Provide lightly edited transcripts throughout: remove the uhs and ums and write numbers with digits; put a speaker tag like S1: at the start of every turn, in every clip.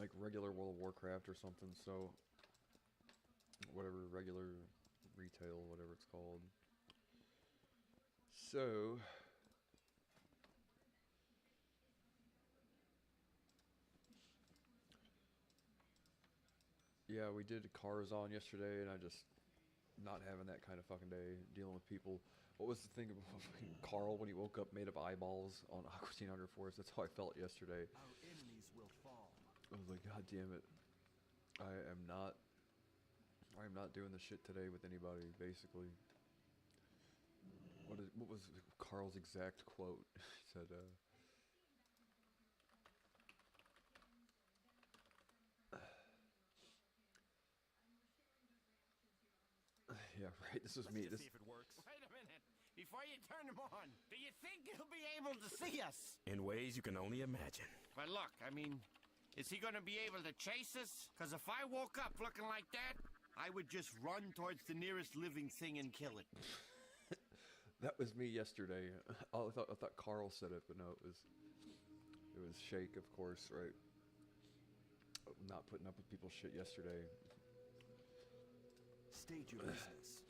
S1: like regular World of Warcraft or something, so whatever, regular retail, whatever it's called. So yeah, we did cars on yesterday, and I just not having that kind of fucking day, dealing with people. What was the thing about Carl when he woke up made of eyeballs on Aqua Teen Hunger Force? That's how I felt yesterday.
S2: Our enemies will fall.
S1: I was like, God damn it. I am not doing this shit today with anybody, basically. What was Carl's exact quote? He said, yeah, right, this was me.
S2: See if it works.
S3: Wait a minute. Before you turn them on, do you think he'll be able to see us?
S2: In ways you can only imagine.
S3: But look, I mean, is he gonna be able to chase us? Because if I woke up looking like that, I would just run towards the nearest living thing and kill it.
S1: That was me yesterday. I thought Carl said it, but no, it was Shake, of course, right? Not putting up with people's shit yesterday.
S2: State your business.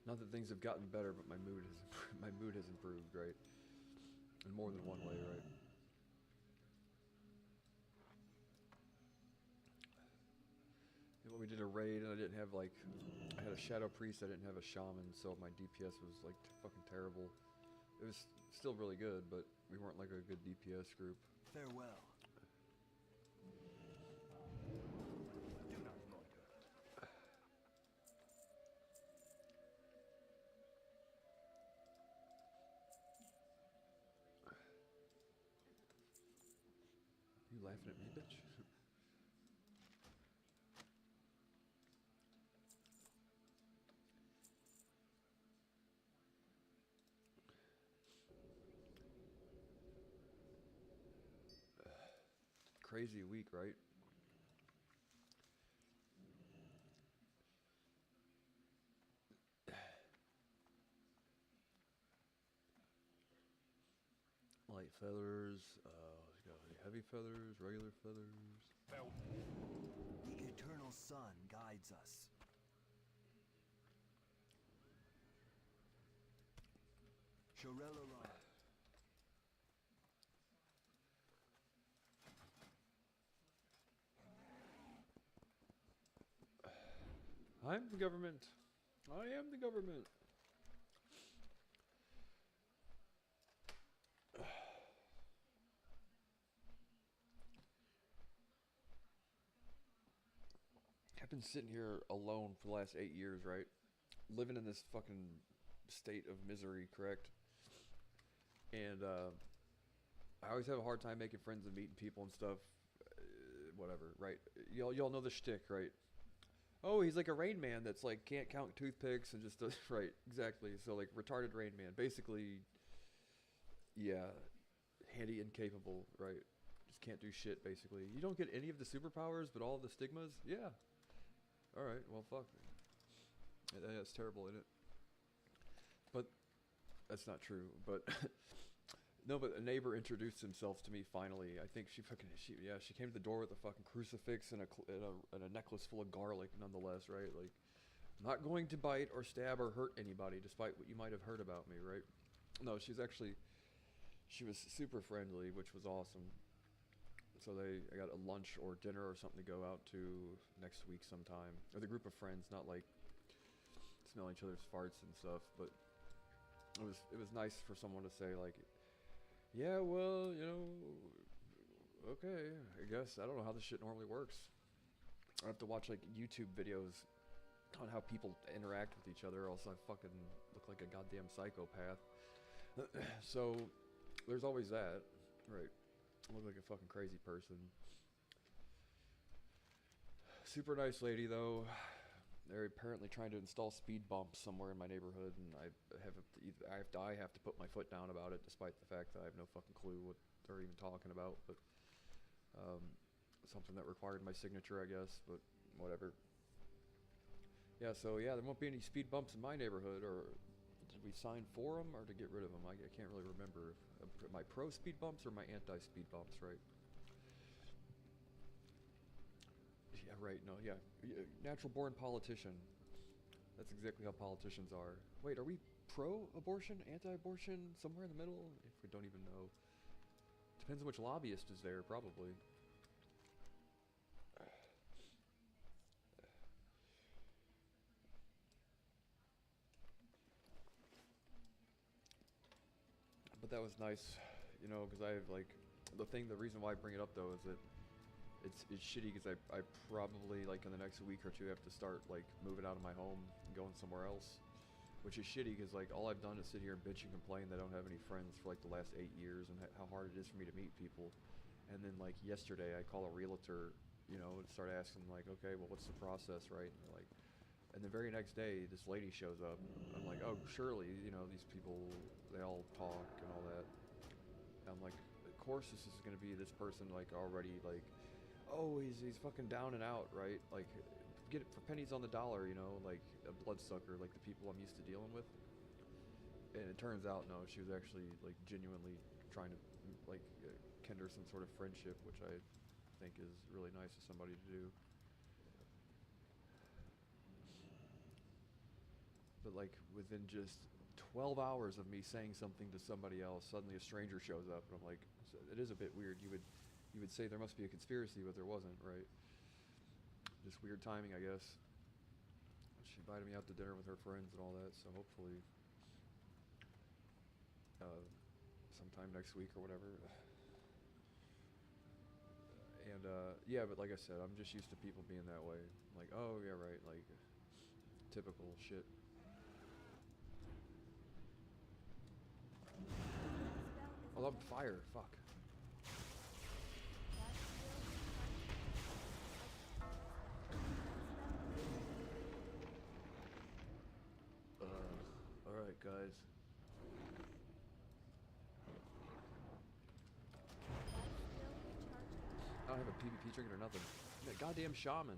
S1: Not that things have gotten better, but my mood has improved, right? In more than one way, right? When we did a raid and I didn't have like, I had a shadow priest, I didn't have a shaman, so my DPS was like fucking terrible. It was still really good, but we weren't like a good DPS group.
S2: Farewell. Do not loiter.
S1: You laughing at me, bitch? Crazy week, right? Light feathers, heavy feathers, regular feathers.
S2: The eternal sun guides us. Shorella Ra.
S1: I'm the government. I am the government. I've been sitting here alone for the last 8 years, right? Living in this fucking state of misery, correct? And I always have a hard time making friends and meeting people and stuff. Whatever, right? Y'all know the shtick, right? Oh, he's like a Rain Man that's like can't count toothpicks and just does right, exactly. So like retarded Rain Man, basically. Yeah, handy incapable, right? Just can't do shit, basically. You don't get any of the superpowers, but all of the stigmas. Yeah. All right. Well, fuck. Yeah, that's terrible, isn't it? But that's not true. But no, but a neighbor introduced himself to me finally. I think she came to the door with a fucking crucifix and a necklace full of garlic, nonetheless, right? Like, I'm not going to bite or stab or hurt anybody, despite what you might have heard about me, right? No, she was super friendly, which was awesome. So I got a lunch or dinner or something to go out to next week sometime. With a group of friends, not like smelling each other's farts and stuff, but it was nice for someone to say like, yeah, well, you know, okay, I guess. I don't know how this shit normally works. I have to watch like YouTube videos on how people interact with each other, or else I fucking look like a goddamn psychopath. So there's always that, right? I look like a fucking crazy person. Super nice lady though. They're apparently trying to install speed bumps somewhere in my neighborhood, and I have to put my foot down about it, despite the fact that I have no fucking clue what they're even talking about. But something that required my signature, I guess. But whatever. Yeah, so yeah, there won't be any speed bumps in my neighborhood, or did we sign for them or to get rid of them? I can't really remember. Am I pro speed bumps or my anti speed bumps, right? Yeah, right. No, yeah. Natural born politician. That's exactly how politicians are. Wait, are we pro abortion, anti abortion, somewhere in the middle? If we don't even know. Depends on which lobbyist is there, probably. But that was nice, you know, because I have like the reason why I bring it up though is that it's shitty because I probably like in the next week or two have to start like moving out of my home and going somewhere else, which is shitty because like all I've done is sit here and bitch and complain that I don't have any friends for like the last 8 years and how hard it is for me to meet people. And then like yesterday I call a realtor, you know, and start asking like, okay, well what's the process, right? And they're like, and the very next day, this lady shows up. I'm like, oh, surely, you know, these people, they all talk and all that. And I'm like, of course this is going to be this person, like, already, like, oh, he's fucking down and out, right? Like, get it for pennies on the dollar, you know, like a bloodsucker, like the people I'm used to dealing with. And it turns out, no, she was actually, like, genuinely trying to, like, kindle some sort of friendship, which I think is really nice of somebody to do. But like within just 12 hours of me saying something to somebody else, suddenly a stranger shows up, and I'm like, it is a bit weird. You would say there must be a conspiracy, but there wasn't, right? Just weird timing, I guess. She invited me out to dinner with her friends and all that, so hopefully sometime next week or whatever. And yeah, but like I said, I'm just used to people being that way. Like, oh yeah, right, like typical shit. Oh, I'm fire. Fuck. Alright, guys. I don't have a PvP trinket or nothing. That goddamn shaman.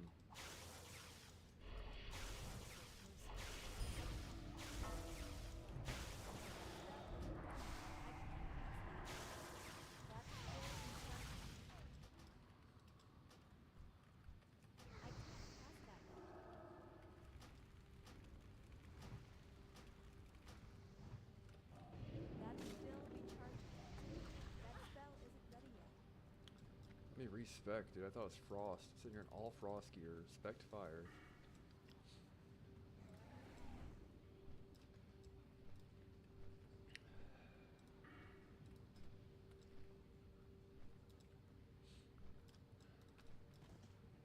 S1: Let me respec, dude. I thought it was Frost. I'm sitting here in all Frost gear. Spect fire.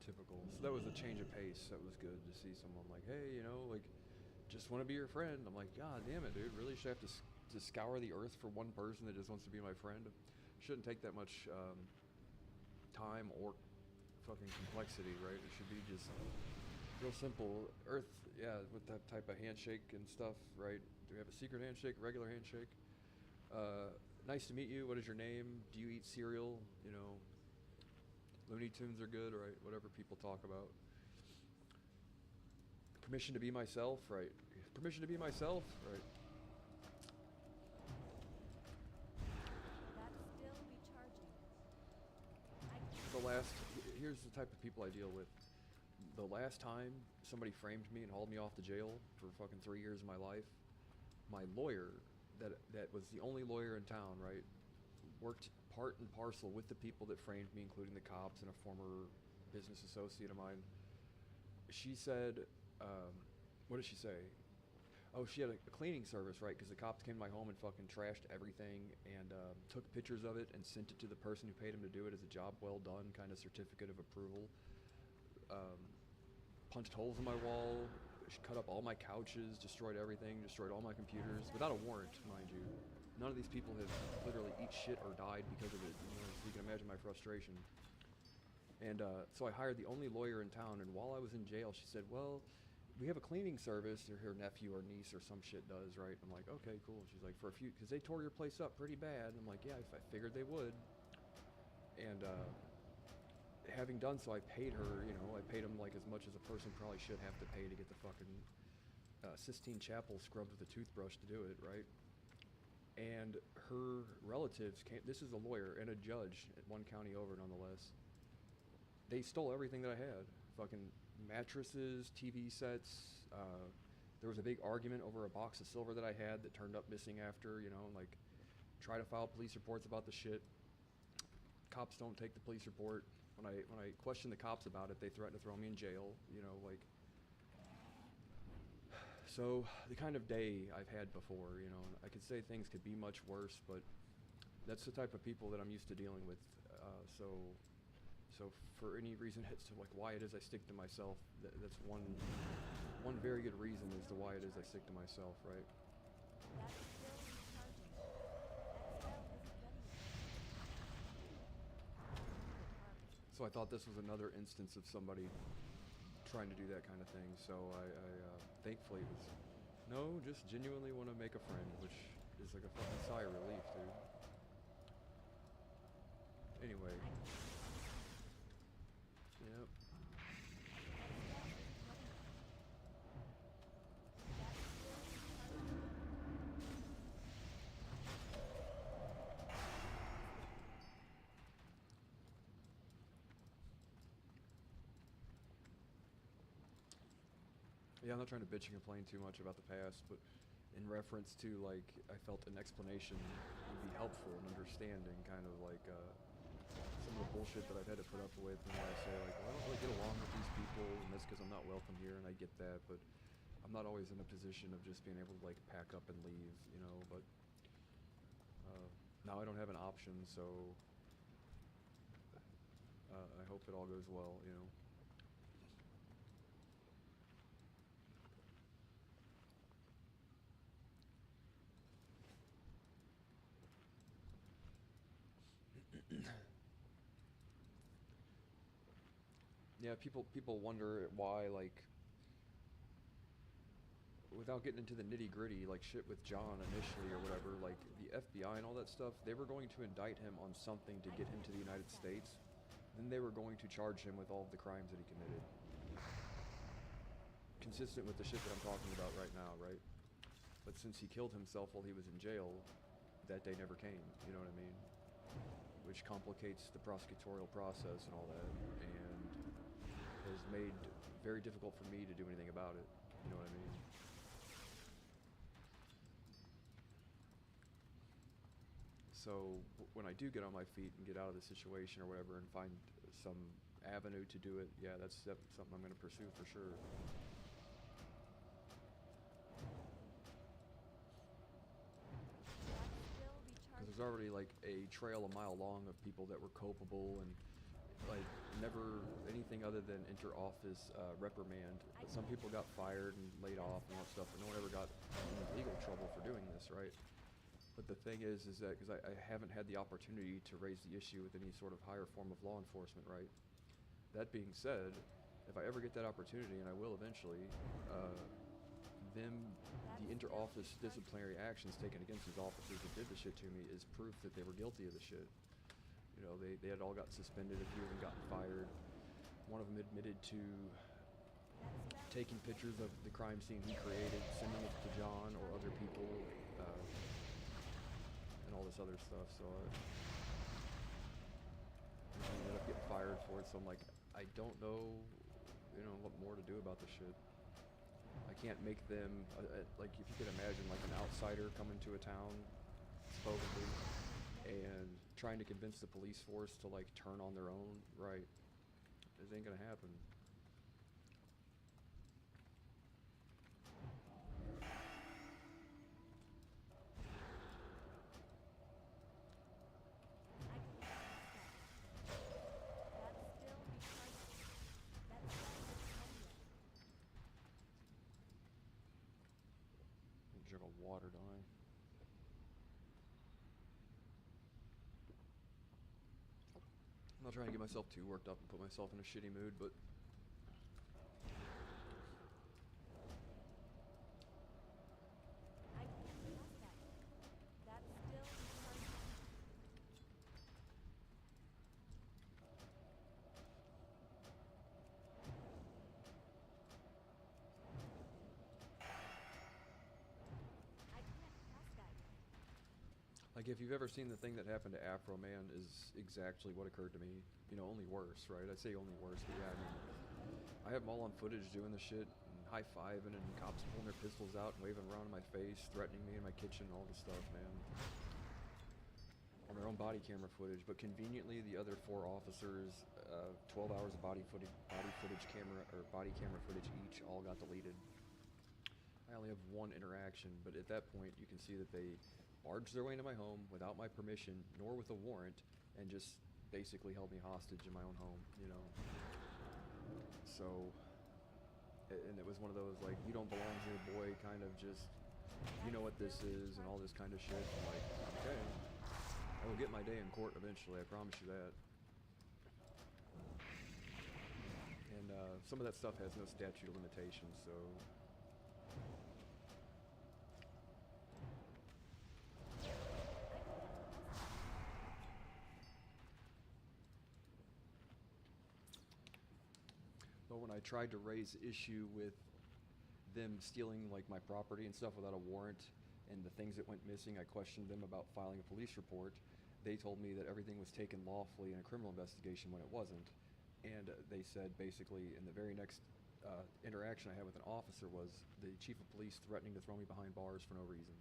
S1: Typical. So that was a change of pace. That was good to see someone like, hey, you know, like, just want to be your friend. I'm like, God damn it, dude. Really should I have to scour the earth for one person that just wants to be my friend? Shouldn't take that much time or fucking complexity, right? It should be just real simple. Earth, yeah, with that type of handshake and stuff, right? Do we have a secret handshake, regular handshake? Nice to meet you. What is your name? Do you eat cereal? You know, Looney Tunes are good, right? Whatever people talk about. Permission to be myself, right? Permission to be myself, right? Here's the type of people I deal with. The last time somebody framed me and hauled me off to jail for fucking 3 years of my life, my lawyer, that was the only lawyer in town, right, worked part and parcel with the people that framed me, including the cops and a former business associate of mine. She said, what did she say? Oh, she had a cleaning service, right? Because the cops came to my home and fucking trashed everything and took pictures of it and sent it to the person who paid him to do it as a job well done kind of certificate of approval. Punched holes in my wall, she cut up all my couches, destroyed everything, destroyed all my computers, without a warrant, mind you. None of these people have literally eat shit or died because of it, you know, so you can imagine my frustration. And so I hired the only lawyer in town, and while I was in jail, she said, well, we have a cleaning service, or her nephew or niece or some shit does, right? I'm like, okay, cool. She's like, for a few, because they tore your place up pretty bad. I'm like, yeah, I figured they would. And having done so, I paid her, you know, I paid him like as much as a person probably should have to pay to get the fucking Sistine Chapel scrubbed with a toothbrush to do it, right? And her relatives came. This is a lawyer and a judge at one county over, nonetheless. They stole everything that I had. Fucking mattresses, TV sets. There was a big argument over a box of silver that I had that turned up missing after, you know, like try to file police reports about the shit. Cops don't take the police report. When I question the cops about it, they threaten to throw me in jail, you know, like. So the kind of day I've had before, you know, I could say things could be much worse, but that's the type of people that I'm used to dealing with. So for any reason as to like why it is I stick to myself, that's one very good reason as to why it is I stick to myself, right? So I thought this was another instance of somebody trying to do that kind of thing. So I thankfully it was, no, just genuinely want to make a friend, which is like a fucking sigh of relief, dude. Anyway. Yep. Yeah, I'm not trying to bitch and complain too much about the past, but in reference to, like, I felt an explanation would be helpful and understanding, kind of like some of the bullshit that I've had to put up with, and I say, like, well, I don't really get along with these people, and that's because I'm not welcome here, and I get that, but I'm not always in a position of just being able to, like, pack up and leave, you know, but now I don't have an option, so I hope it all goes well, you know. Yeah, people wonder why, like, without getting into the nitty gritty, like shit with John initially or whatever, like the FBI and all that stuff, they were going to indict him on something to get him to the United States. Then they were going to charge him with all of the crimes that he committed. Consistent with the shit that I'm talking about right now, right? But since he killed himself while he was in jail, that day never came, you know what I mean? Which complicates the prosecutorial process and all that, and has made very difficult for me to do anything about it, you know what I mean? So when I do get on my feet and get out of the situation or whatever and find some avenue to do it, yeah, that's something I'm going to pursue for sure. Because there's already like a trail a mile long of people that were culpable and like never anything other than inter-office reprimand. Some people got fired and laid off and all that stuff, but no one ever got in legal trouble for doing this, right? But the thing is that because I haven't had the opportunity to raise the issue with any sort of higher form of law enforcement, right? That being said, if I ever get that opportunity, and I will eventually, then the inter-office disciplinary actions taken against these officers that did the shit to me is proof that they were guilty of the shit. You know, they had all got suspended, a few of them gotten fired. One of them admitted to taking pictures of the crime scene he created, sending it to John or other people, and all this other stuff, so I ended up getting fired for it, so I'm like, I don't know, you know, what more to do about this shit. I can't make them, like, if you could imagine, like, an outsider coming to a town, supposedly, and trying to convince the police force to, like, turn on their own, right? This ain't gonna happen. Jug of water, don't I? I'm not trying to get myself too worked up and put myself in a shitty mood, but Like, if you've ever seen the thing that happened to Afro Man, is exactly what occurred to me. You know, only worse, right? I'd say only worse, but yeah, I mean, I have them all on footage doing the shit, and high-fiving, and cops pulling their pistols out and waving around in my face, threatening me in my kitchen, all this stuff, man. On their own body camera footage, but conveniently the other 4 officers, 12 hours of body camera footage each, all got deleted. I only have 1 interaction, but at that point you can see that they barged their way into my home without my permission, nor with a warrant, and just basically held me hostage in my own home, you know. So, and it was one of those, like, you don't belong here, boy, kind of just, you know what this is, and all this kind of shit. I'm like, okay, I will get my day in court eventually, I promise you that. And some of that stuff has no statute of limitations, so... But when I tried to raise issue with them stealing like my property and stuff without a warrant and the things that went missing, I questioned them about filing a police report. They told me that everything was taken lawfully in a criminal investigation when it wasn't. And they said basically in the very next interaction I had with an officer was the chief of police threatening to throw me behind bars for no reason.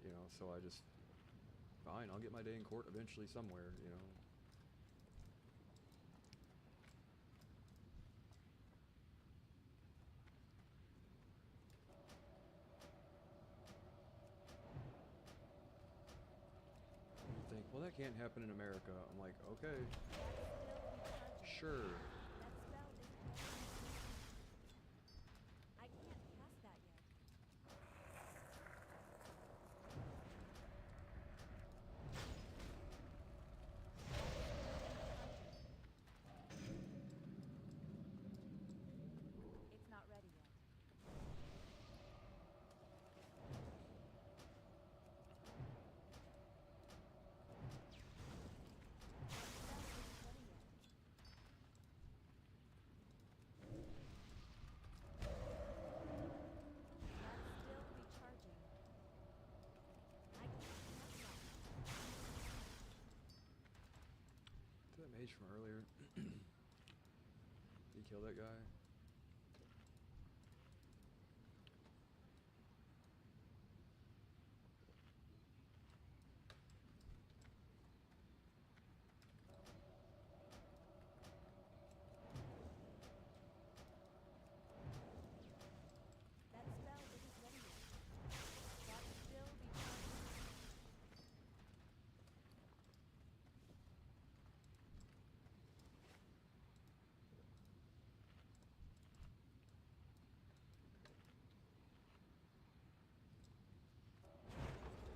S1: You know, so I just, fine, I'll get my day in court eventually somewhere, you know. Think, well, that can't happen in America. I'm like, okay, sure.
S4: I can't pass that yet. It's not ready yet.
S1: That mage from earlier. Did you kill that guy?
S4: That spell isn't ready yet. That still be charging.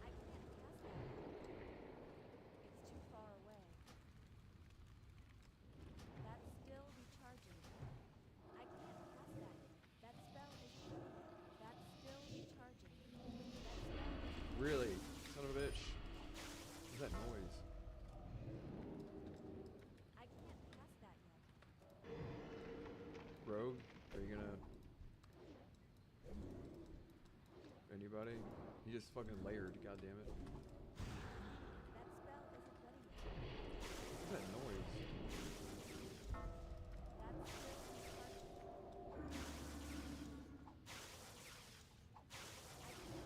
S4: I can't pass that yet. It's too far away. That's still recharging. I can't pass that yet. That spell is That's still recharging. That spell is
S1: Really? Son of a bitch. What's that noise?
S4: I can't pass that yet.
S1: Rogue? Are you gonna... Anybody? He just fucking layered, goddammit.
S4: That spell isn't ready yet.
S1: What's that noise?
S4: That's still recharging. I can't pass that yet.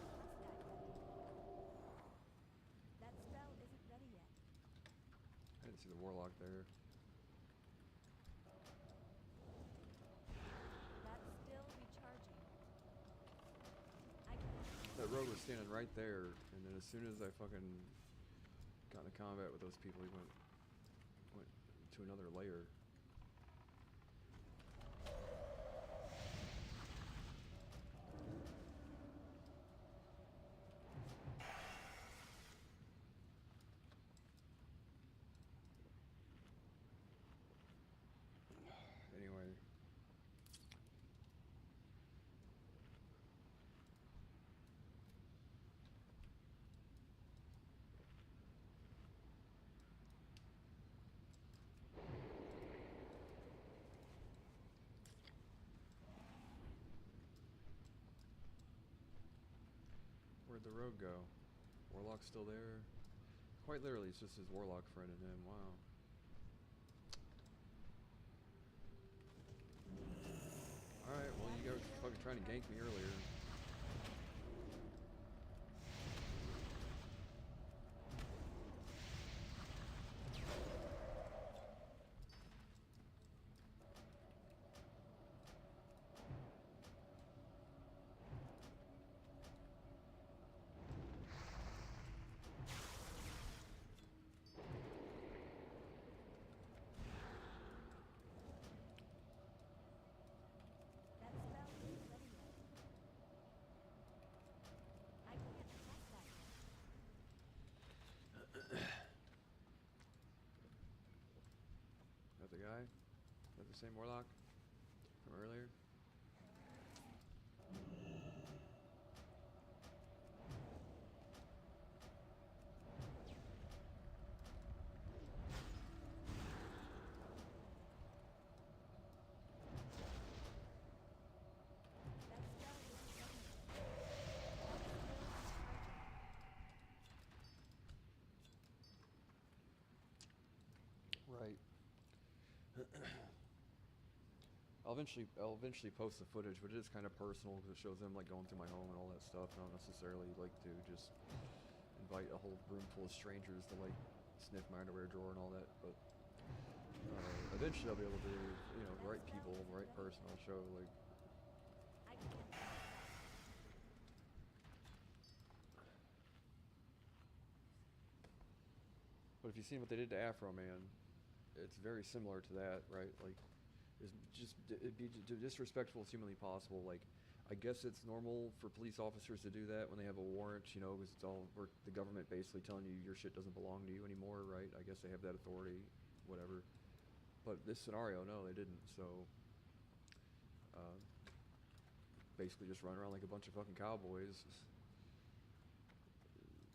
S4: That spell isn't ready yet.
S1: I didn't see the warlock there.
S4: That's still recharging. I can't.
S1: That rogue was standing right there, and then as soon as I fucking got into combat with those people, he went to another layer. Anyway. Where'd the rogue go? Warlock's still there. Quite literally, it's just his warlock friend and him. Wow. Alright, well, you guys were fucking trying to gank me earlier.
S4: That spell isn't ready yet. I can't cast that yet.
S1: That the guy? That the same warlock from earlier?
S4: That spell isn't ready yet. That's still recharging.
S1: Right. I'll eventually post the footage, but it is kind of personal because it shows them like going through my home and all that stuff. I don't necessarily like to just invite a whole room full of strangers to like sniff my underwear drawer and all that. But eventually I'll be able to, you know, the right people, the right person. I'll show like.
S4: I can't cast that yet.
S1: But if you've seen what they did to Afro Man, it's very similar to that, right? Like, it'd be disrespectful as humanly possible. Like, I guess it's normal for police officers to do that when they have a warrant, you know, because it's all the government basically telling you your shit doesn't belong to you anymore, right? I guess they have that authority, whatever. But this scenario, no, they didn't. So, basically just run around like a bunch of fucking cowboys,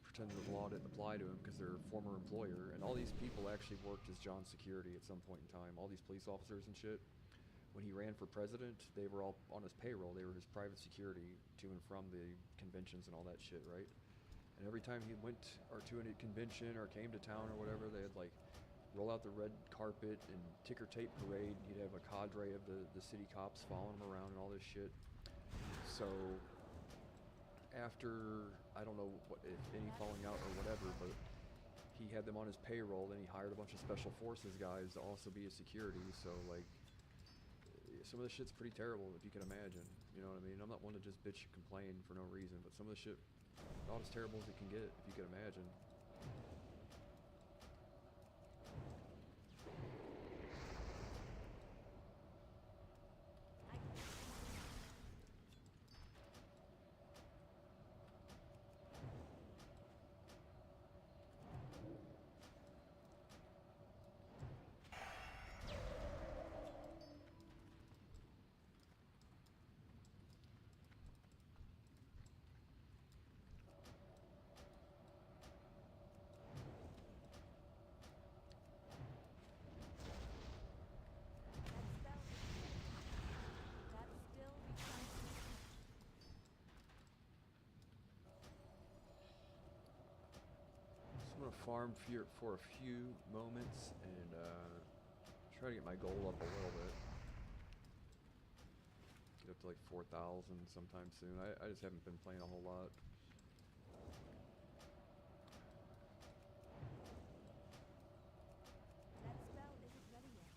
S1: pretending the law didn't apply to them because they're a former employer. And all these people actually worked as John's security at some point in time. All these police officers and shit. When he ran for president, they were all on his payroll. They were his private security to and from the conventions and all that shit, right? And every time he went or to a convention or came to town or whatever, they'd like roll out the red carpet and ticker tape parade. He'd have a cadre of the city cops following him around and all this shit. So after, I don't know what, if any falling out or whatever, but he had them on his payroll, and he hired a bunch of special forces guys to also be his security. So like, some of the shit's pretty terrible, if you can imagine. You know what I mean? I'm not one to just bitch and complain for no reason, but some of the shit, about as terrible as it can get, if you can imagine.
S4: I can't cast that yet. That spell isn't ready yet. That's still recharging.
S1: So I'm gonna farm for a few moments and try to get my goal up a little bit. Get up to like 4,000 sometime soon. I just haven't been playing a whole lot.
S4: That spell isn't ready yet.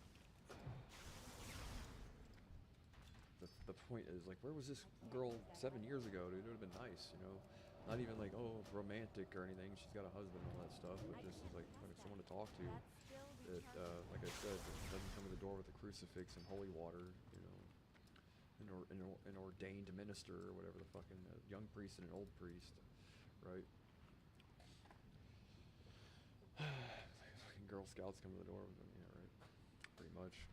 S1: The point is, like, where was this girl 7 years ago, dude? It would have been nice, you know? Not even like, oh, romantic or anything. She's got a husband and all that stuff, but
S4: I
S1: just
S4: can't
S1: like
S4: cast
S1: fucking
S4: that
S1: someone to
S4: yet.
S1: talk to.
S4: That's still
S1: That,
S4: recharging.
S1: like I said, that doesn't come to the door with a crucifix and holy water, you know, an ordained minister or whatever the fucking young priest and an old priest, right? Fucking Girl Scouts come to the door with them, yeah, right? Pretty much.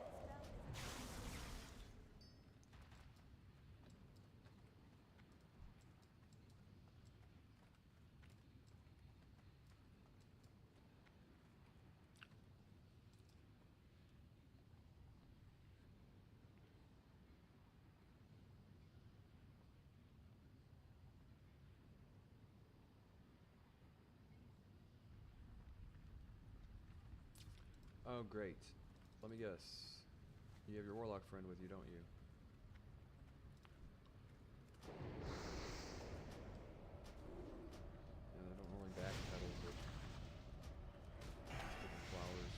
S4: That spell isn't ready yet.
S1: Oh, great. Let me guess. You have your warlock friend with you, don't you? Yeah, they don't normally backpedal, but just give them flowers.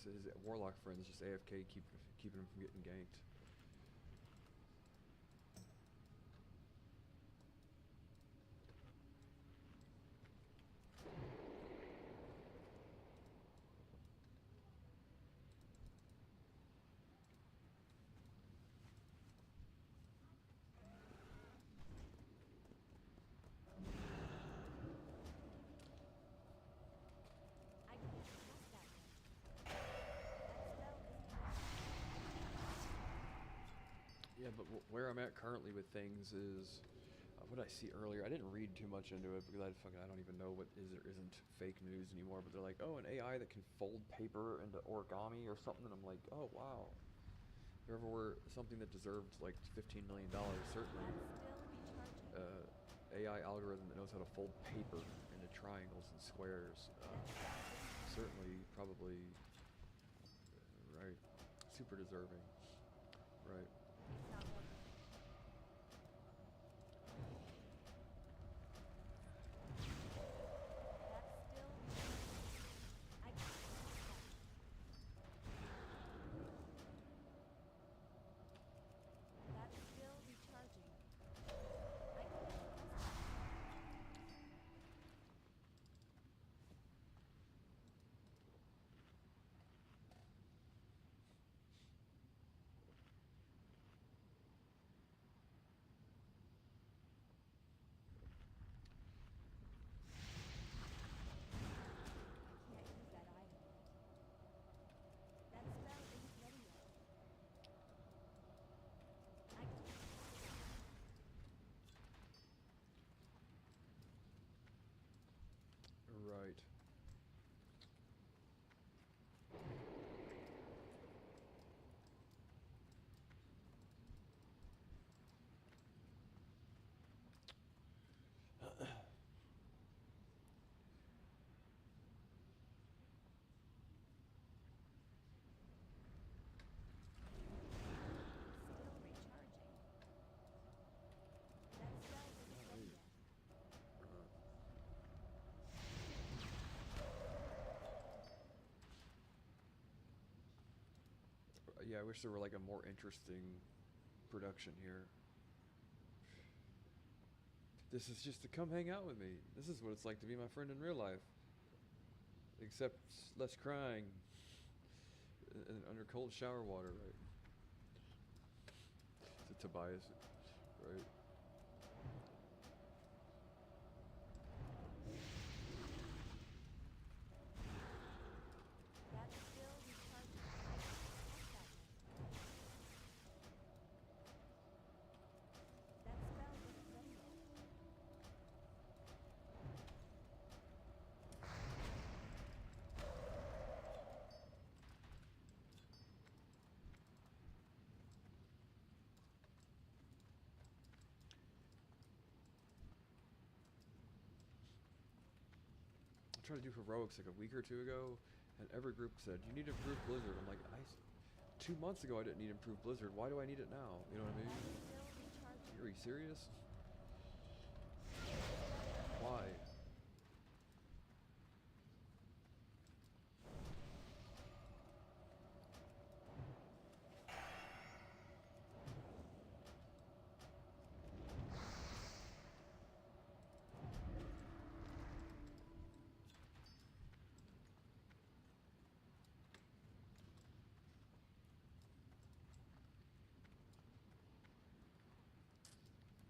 S1: His warlock friend is just AFK, keeping him from getting ganked.
S4: I can't cast that yet. That spell is
S1: Yeah, but where I'm at currently with things is, what did I see earlier? I didn't read too much into it because I don't even know what is or isn't fake news anymore. But they're like, oh, an AI that can fold paper into origami or something, and I'm like, oh wow. If there ever were something that deserved like $15 million, certainly
S4: That still be charging.
S1: AI algorithm that knows how to fold paper into triangles and squares. Certainly, probably, right. Super deserving, right.
S4: It's not working. That still be charging. I can't cast that yet. That still be charging. I can't cast that yet. I can't use that item yet. That spell isn't ready yet. I can't cast that yet.
S1: Right.
S4: Still recharging. That spell isn't ready yet.
S1: Yeah, I wish there were like a more interesting production here. This is just to come hang out with me. This is what it's like to be my friend in real life. Except less crying and under cold shower water, right? To Tobias, right?
S4: That still be charging. I can't cast that yet. That spell isn't ready yet.
S1: I tried to do heroics like a week or two ago, and every group said, you need improved Blizzard. I'm like, 2 months ago I didn't need improved Blizzard. Why do I need it now? You know what I
S4: That
S1: mean?
S4: still be charging.
S1: Are you serious? Why?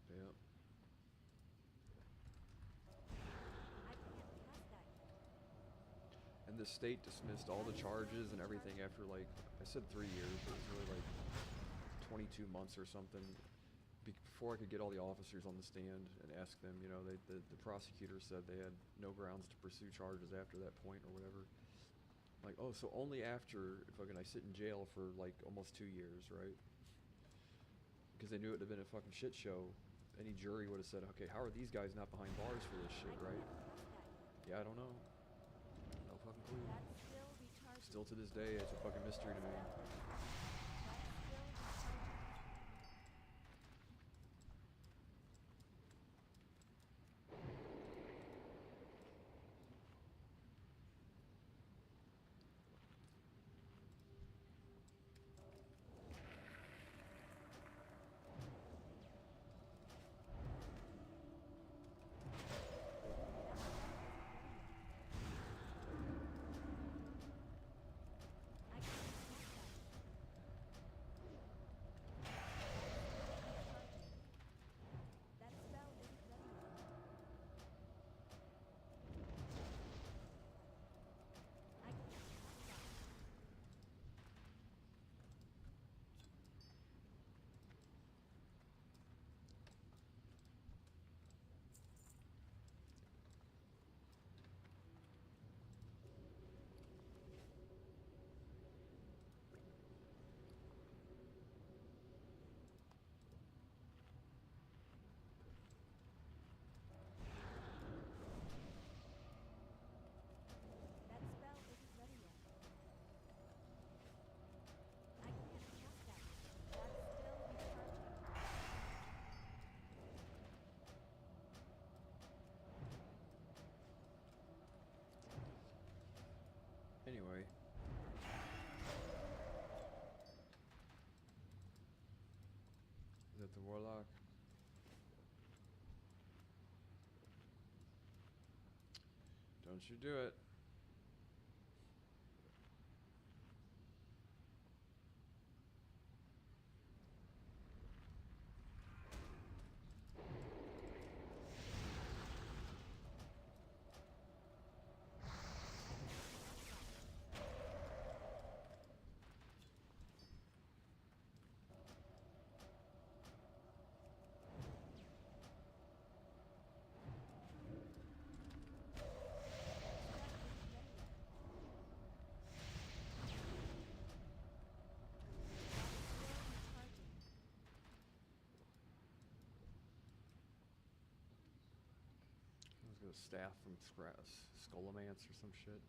S1: Yeah.
S4: I can't cast that yet.
S1: And the state dismissed all the charges and everything after like, I said 3 years, but it was really like 22 months or something. Before I could get all the officers on the stand and ask them, you know, the prosecutor said they had no grounds to pursue charges after that point or whatever. Like, oh, so only after fucking I sit in jail for like almost 2 years, right? Because they knew it would have been a fucking shit show any jury would have said, okay, how are these guys not behind bars for this shit, right? Yeah, I don't know. No fucking clue.
S4: That's still recharging.
S1: Still to this day, it's a fucking mystery to me.
S4: That's still recharging. I can't trust that. That spell isn't ready yet. I can't trust that. That spell isn't ready yet. I can't cast that yet. That's still recharging.
S1: Anyway. Is that the warlock? Don't you do it. I was gonna staff from Skullomance or some shit.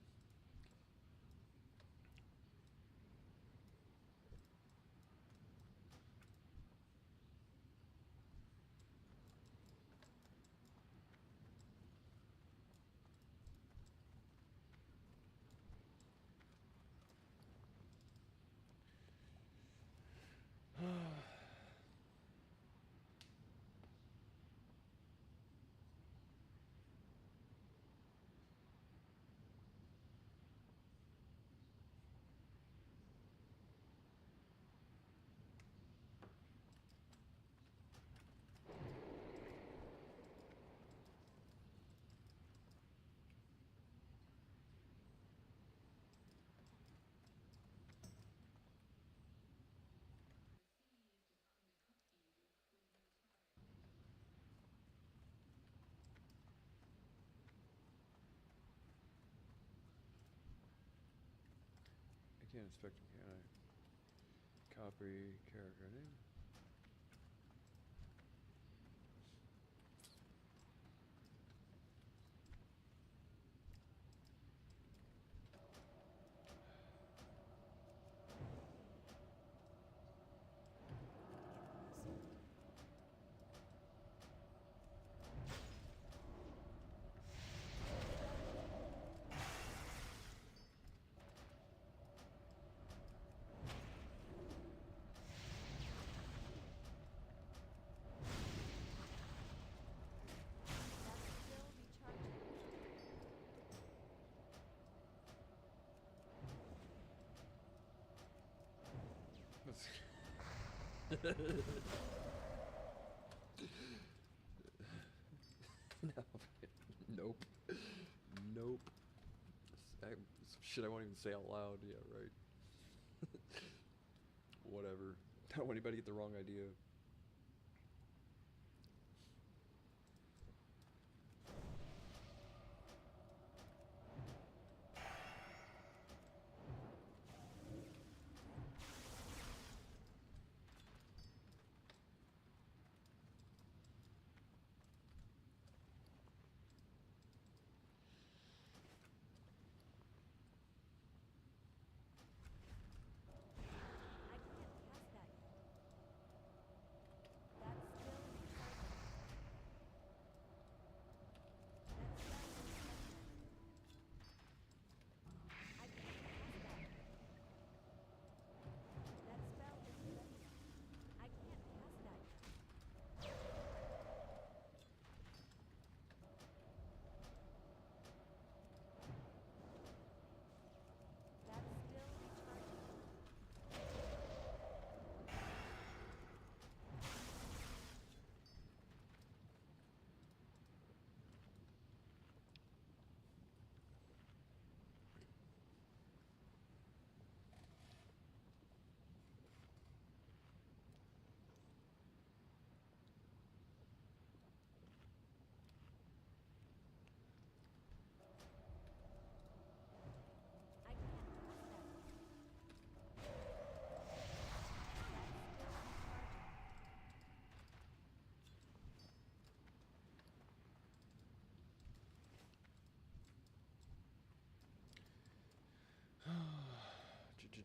S1: I can't inspect them, can I? Copy character name.
S4: That's still recharging.
S1: No. Nope. Nope. Some shit I won't even say out loud. Yeah, right. Whatever. Don't want anybody to get the wrong idea.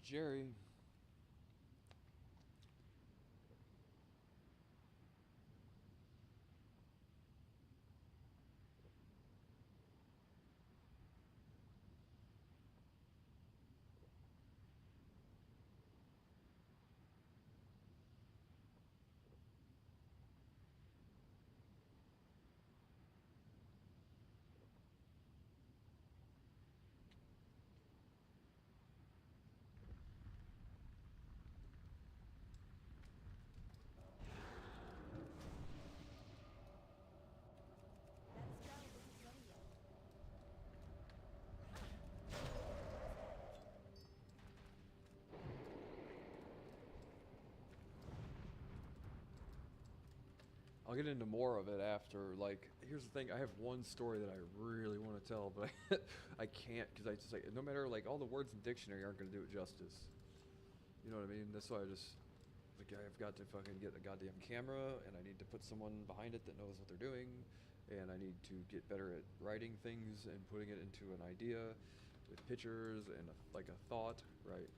S1: Jerry.
S4: That spell isn't ready yet.
S1: I'll get into more of it after. Like, here's the thing: I have one story that I really want to tell, but I can't because I just like no matter like all the words in the dictionary aren't going to do it justice. You know what I mean? That's why I just like I've got to fucking get a goddamn camera, and I need to put someone behind it that knows what they're doing, and I need to get better at writing things and putting it into an idea with pictures and like a thought. Right.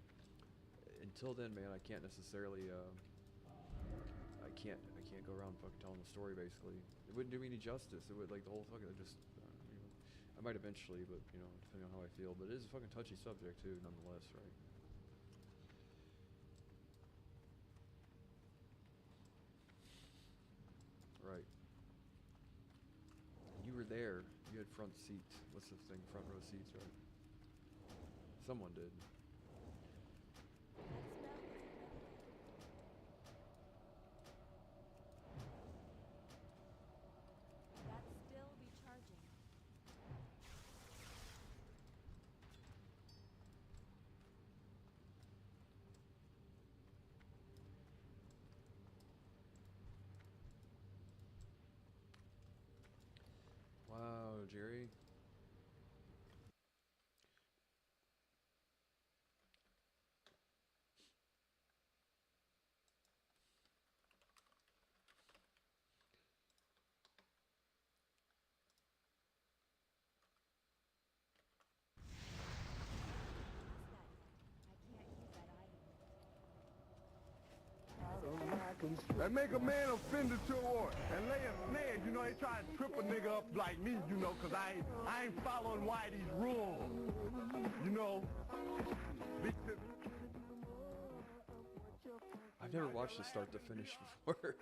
S1: Until then, man, I can't necessarily. I can't go around fucking telling the story. Basically, it wouldn't do me any justice. It would like the whole fucking just. I might eventually, but you know, depending on how I feel. But it is a fucking touchy subject too, nonetheless, right? Right. You were there. You had front seats. What's this thing? Front row seats, right? Someone did.
S4: That spell isn't ready yet. That's still recharging.
S1: Wow, Jerry.
S5: That make a man offended toward and lay a snare, you know, they try to trip a nigga up like me, you know, cause I ain't following Whitey's rules, you know.
S1: I've never watched it start to finish before.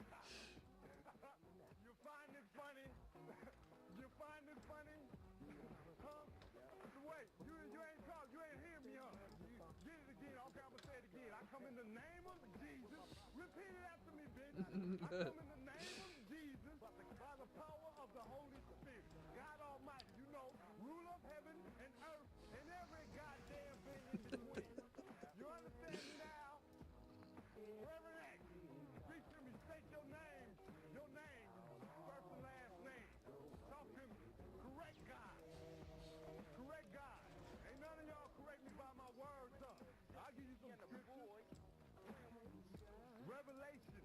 S5: You find it funny? You find it funny? Huh? Wait, you ain't talk, you ain't hear me, huh? Get it again, okay, I'm gonna say it again. I come in the name of Jesus. Repeat it after me, bitch. I come in the name of Jesus by the power of the Holy Spirit. God Almighty, you know, rule of heaven and earth and every goddamn thing in between. You understand me now? Reverend X, speak to me, state your name, first and last name. Talk to me. Correct God. Correct God. Ain't none of y'all correct me by my words, huh? I'll give you some scriptures. Revelation,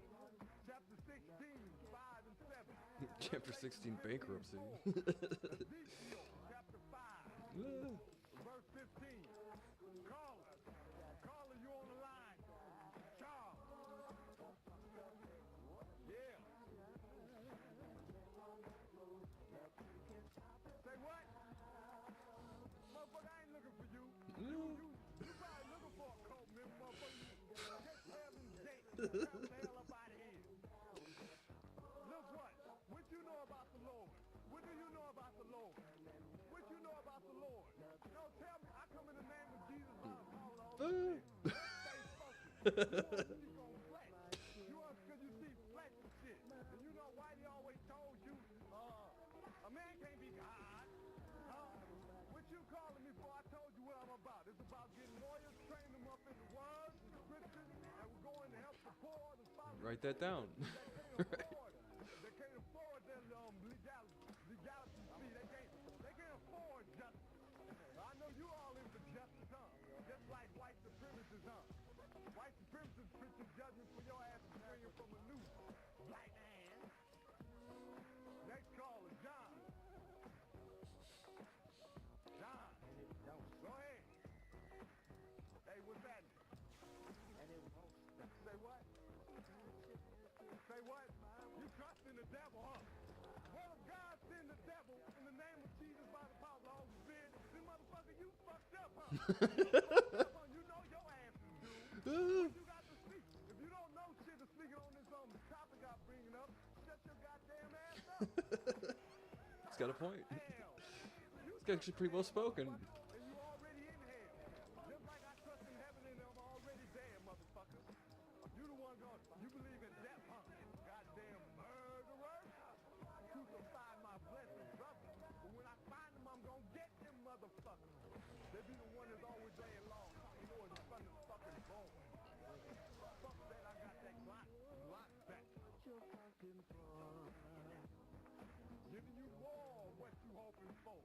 S5: chapter 16, 5 and 7.
S1: Chapter 16, bankruptcy.
S5: Ezekiel, chapter 5, verse 15. Caller, you on the line. Charles. Yeah. Say what? Motherfucker, I ain't looking for you. You probably looking for a cult member, motherfucker. Catch Heaven's Gate. Bounce the hell up out of here. Look what you know about the Lord? What do you know about the Lord? What you know about the Lord? No, tell me. I come in the name of Jesus by the power of the Holy Spirit. Stay focused. You won't speak on flesh. Because you see flesh and shit. And you know why he always told you, a man can't be God. What you calling me for? I told you what I'm about. It's about getting lawyers, training them up in the word, the scriptures, and we're going to help the poor, the fatherless.
S1: Write that down.
S5: They can't afford their legality fee. They can't afford justice. I know you all into justice, huh? Just like white supremacists, huh? White supremacists preaching judgment for your ass is swinging from a noose. Black man. Next caller, John. John. Go ahead. Hey, what's happening? the devil, huh? Well, if God send the devil in the name of Jesus by the power of the Holy Spirit, then motherfucker, you fucked up, huh? You know your ass is doomed. What you got to speak? If you don't know shit to speak on this topic I'm bringing up, shut your goddamn ass up.
S1: He's got a point.
S5: Hell, you
S1: It's actually pretty well spoken.
S5: and you already in hell. Just like I trust in heaven and I'm already there, motherfucker. You the one going, you believe in death, huh? Goddamn murderer. Crucify my blessed brother. But when I find them, I'm gonna get them motherfuckers. They be the one that's always laying long, talking more in front of the fucking bone. Fuck that, I got that Glock back. Giving you more of what you hoping for.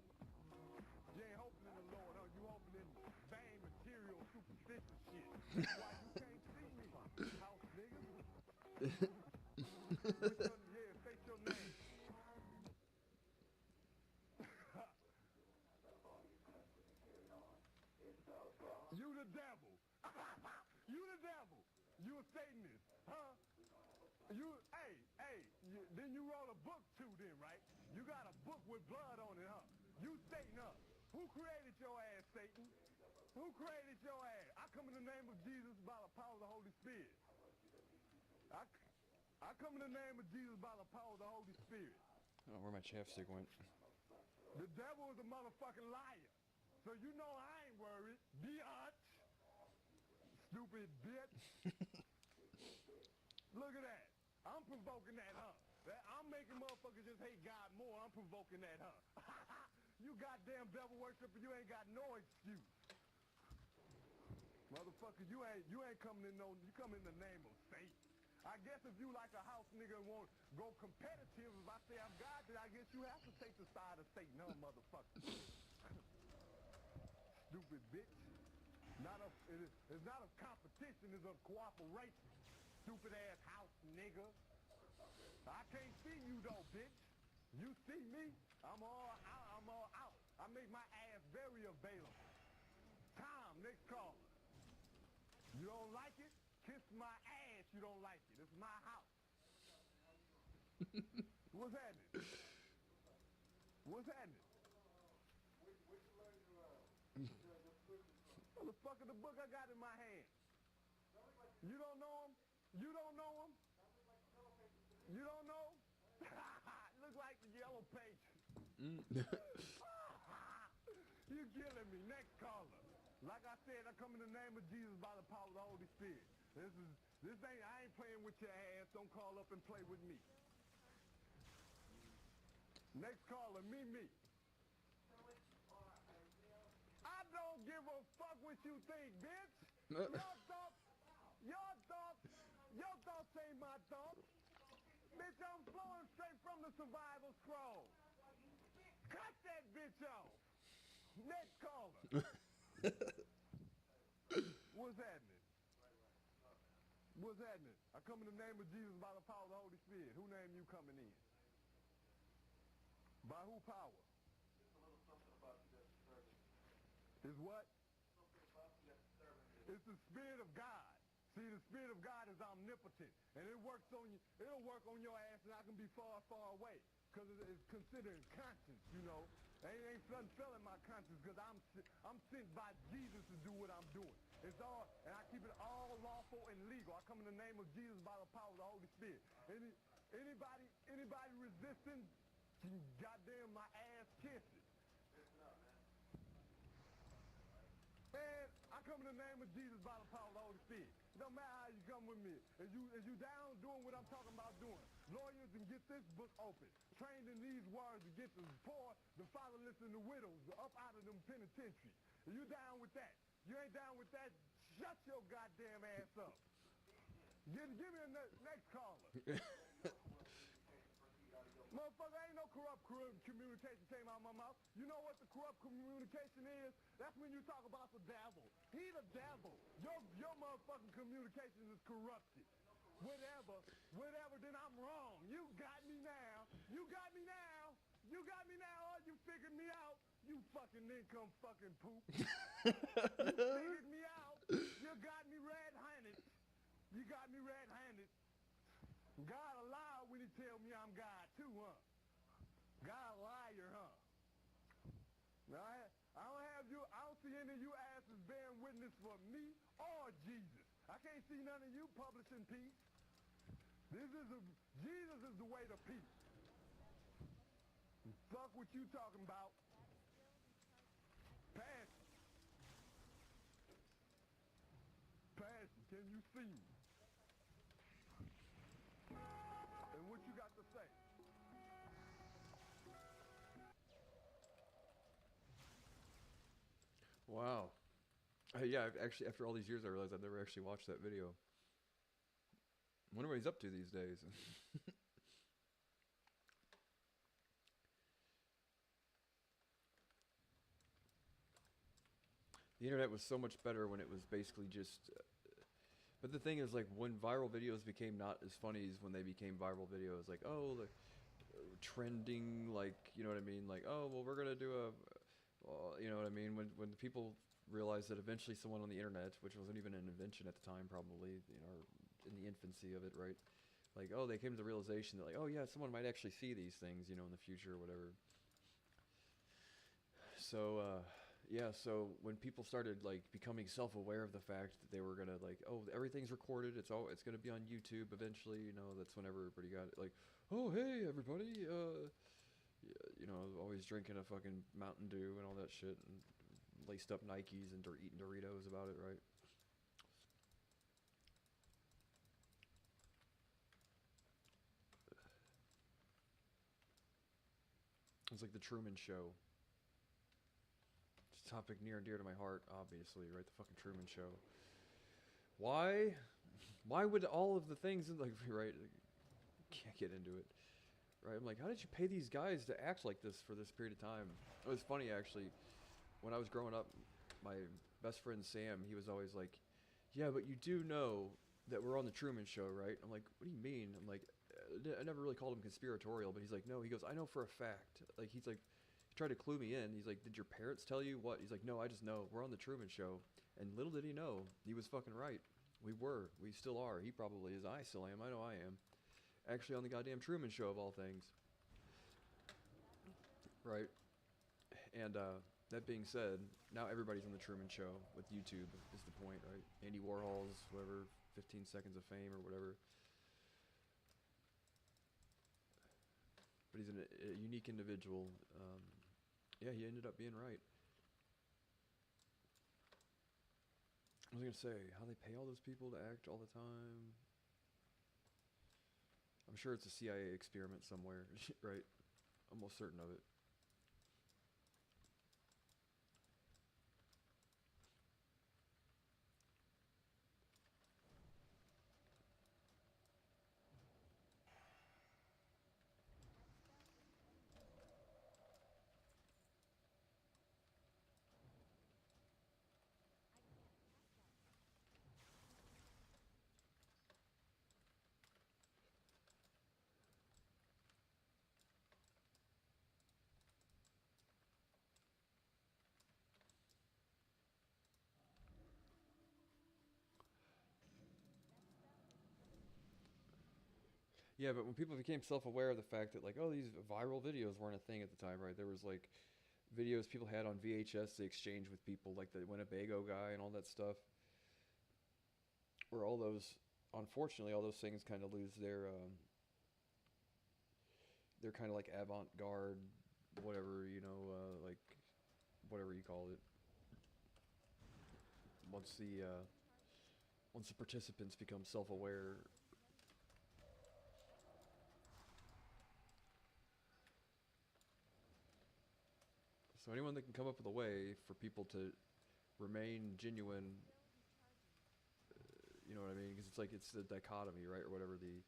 S5: You ain't hoping in the Lord, huh? You hoping in vain, material, superficial shit. That's why you can't see me, house niggas. Face your name. You the devil. You the devil. You a Satanist, huh? Then you wrote a book too then, right? You got a book with blood on it, huh? You Satan, huh? Who created your ass, Satan? Who created your ass? I come in the name of Jesus by the power of the Holy Spirit. I come in the name of Jesus by the power of the Holy Spirit.
S1: Oh, where my chapstick went.
S5: The devil is a motherfucking liar. So you know I ain't worried. Biatch. Stupid bitch. Look at that. I'm provoking that, huh? I'm making motherfuckers just hate God more. I'm provoking that, huh? You goddamn devil worshiper, you ain't got no excuse. Motherfucker, you ain't coming in you come in the name of Satan. I guess if you like a house nigga and want to go competitive, if I say I'm God, then I guess you have to take the side of Satan, huh, motherfucker? Stupid bitch. It's not a competition, it's a cooperation. Stupid ass house nigga. I can't see you though, bitch. You see me, I'm all out. I make my ass very available. Tom, next caller. You don't like it? Kiss my ass, you don't like it. It's my house. What's happening? What's happening? Motherfucker, the book I got in my hand. You don't know him? You don't know him? You don't know? Look like the yellow pages. You killing me. Next caller. Like I said, I come in the name of Jesus by the power of the Holy Spirit. I ain't playing with your ass. Don't call up and play with me. Next caller, me. I don't give a fuck what you think, bitch. Your thoughts ain't my thoughts. Bitch, I'm flowing straight from the survival scroll. Cut that bitch off. Next caller. What's happening? What's happening? I come in the name of Jesus by the power of the Holy Spirit. Who name you coming in? By who power? Is what? It's the Spirit of God. See, the Spirit of God is omnipotent, and it works on you. It'll work on your ass, and I can be far, far away, because it's considered conscience, you know. Ain't something fell in my conscience, because I'm sent by Jesus to do what I'm doing. It's all, and I keep it all lawful and legal. I come in the name of Jesus by the power of the Holy Spirit. Anybody resisting, goddamn my ass kisses. Man, I come in the name of Jesus by the power of the Holy Spirit. No matter how you come with me. Is you down doing what I'm talking about doing? Lawyers, and get this book open. Trained in these words to get the poor, the fatherless, and the widows up out of them penitentiaries. Are you down with that? You ain't down with that? Shut your goddamn ass up. Give me a next caller. Motherfucker, ain't no corrupt communication came out of my mouth. You know what the corrupt communication is? That's when you talk about the devil. He the devil. Your motherfucking communication is corrupted. Whatever, then I'm wrong. You got me now. You got me now. Oh, you figured me out. You fucking income fucking poop. You figured me out. You got me red-handed. God allowed when he tell me I'm God too, huh? God liar, huh? Now, I don't see any of you asses bearing witness for me or Jesus. I can't see none of you publishing peace. Jesus is the way to peace. Fuck what you talking about. Passion. Passion, can you see me? And what you got to say?
S1: Wow. Yeah, actually, after all these years, I realized I've never actually watched that video. I wonder what he's up to these days. The internet was so much better when it was basically just. But the thing is, like, when viral videos became not as funny as when they became viral videos, like, oh, the trending, like, you know what I mean? Like, oh, well, we're gonna do a, you know what I mean? When the people realized that eventually someone on the internet, which wasn't even an invention at the time, probably, you know, in the infancy of it, right? Like, oh, they came to the realization that, like, oh yeah, someone might actually see these things, you know, in the future or whatever. So, yeah, so when people started like becoming self-aware of the fact that they were gonna like, oh, everything's recorded, it's gonna be on YouTube eventually, you know, that's whenever everybody got it, like, oh hey everybody, you know, always drinking a fucking Mountain Dew and all that shit, and laced up Nikes and eating Doritos about it, right? It's like the Truman Show. It's a topic near and dear to my heart, obviously, right? The fucking Truman Show. Why? Why would all of the things in, like, right? Can't get into it, right? I'm like, how did you pay these guys to act like this for this period of time? It was funny actually. When I was growing up, my best friend Sam, he was always like, yeah, but you do know that we're on the Truman Show, right? I'm like, what do you mean? I'm like, I never really called him conspiratorial, but he's like, no. He goes, I know for a fact. Like, he's like, he tried to clue me in. He's like, did your parents tell you what? He's like, no, I just know. We're on the Truman Show. And little did he know, he was fucking right. We were. We still are. He probably is. I still am. I know I am. Actually on the goddamn Truman Show of all things. Right? And that being said, now everybody's on the Truman Show with YouTube is the point, right? Andy Warhol's, whatever, 15 seconds of fame or whatever. But he's a unique individual. Yeah, he ended up being right. I was going to say, how they pay all those people to act all the time. I'm sure it's a CIA experiment somewhere, right? Almost certain of it. Yeah, but when people became self-aware of the fact that, like, oh, these viral videos weren't a thing at the time, right? There was like videos people had on VHS to exchange with people, like the Winnebago guy and all that stuff. Where all those, unfortunately, all those things kind of lose their kind of like avant-garde, whatever, you know, like whatever you call it. Once the participants become self-aware. So anyone that can come up with a way for people to remain genuine, you know what I mean? Because it's like it's the dichotomy, right, or whatever, the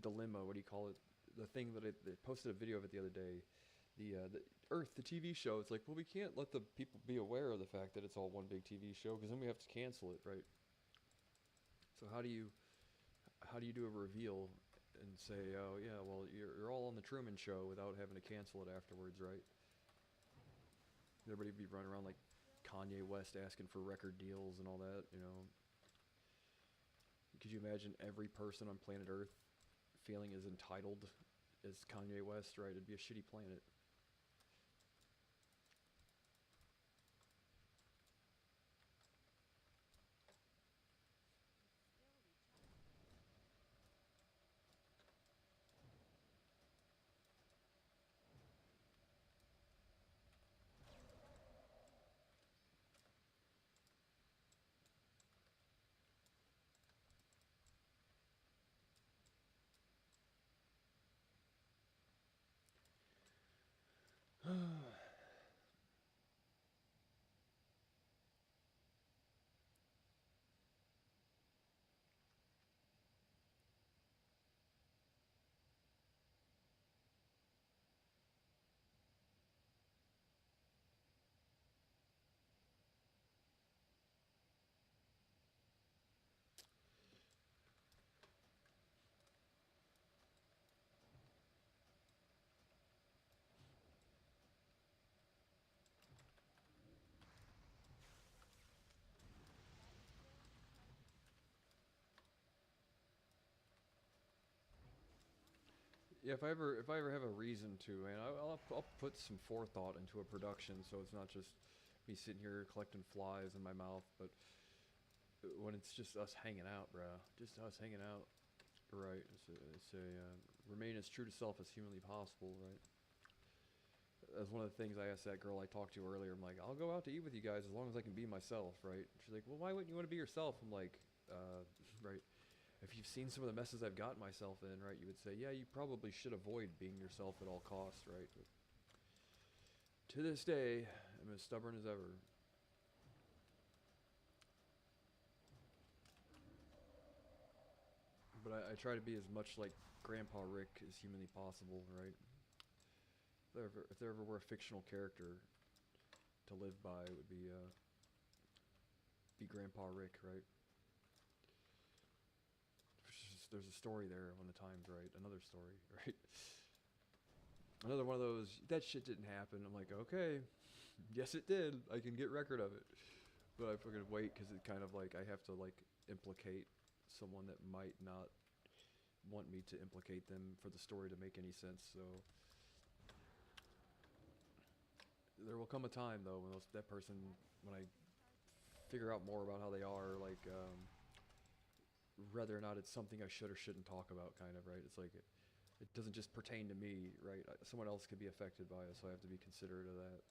S1: dilemma. What do you call it? The thing that they posted a video of it the other day. The Earth, the TV show. It's like, well, we can't let the people be aware of the fact that it's all one big TV show, because then we have to cancel it, right? So how do you do a reveal and say, oh yeah, well you're all on the Truman Show without having to cancel it afterwards, right? Everybody be running around like Kanye West asking for record deals and all that, you know. Could you imagine every person on planet Earth feeling as entitled as Kanye West, right? It'd be a shitty planet. Yeah, if I ever have a reason to, man, I'll put some forethought into a production, so it's not just me sitting here collecting flies in my mouth, but when it's just us hanging out, bro, just us hanging out, right? Remain as true to self as humanly possible, right? That's one of the things I asked that girl I talked to earlier. I'm like, I'll go out to eat with you guys as long as I can be myself, right? She's like, well, why wouldn't you want to be yourself? I'm like, right. If you've seen some of the messes I've gotten myself in, right, you would say, yeah, you probably should avoid being yourself at all costs, right? But to this day, I'm as stubborn as ever. But I try to be as much like Grandpa Rick as humanly possible, right? If there ever were a fictional character to live by, it would be Grandpa Rick, right? There's a story there when the time's right. Another story, right? Another one of those, that shit didn't happen. I'm like, okay, yes it did. I can get record of it. But I fucking wait because it kind of like, I have to like implicate someone that might not want me to implicate them for the story to make any sense. So there will come a time though when that person, when I figure out more about how they are, like, whether or not it's something I should or shouldn't talk about, kind of, right? It's like it doesn't just pertain to me, right? Someone else could be affected by it, so I have to be considerate of that.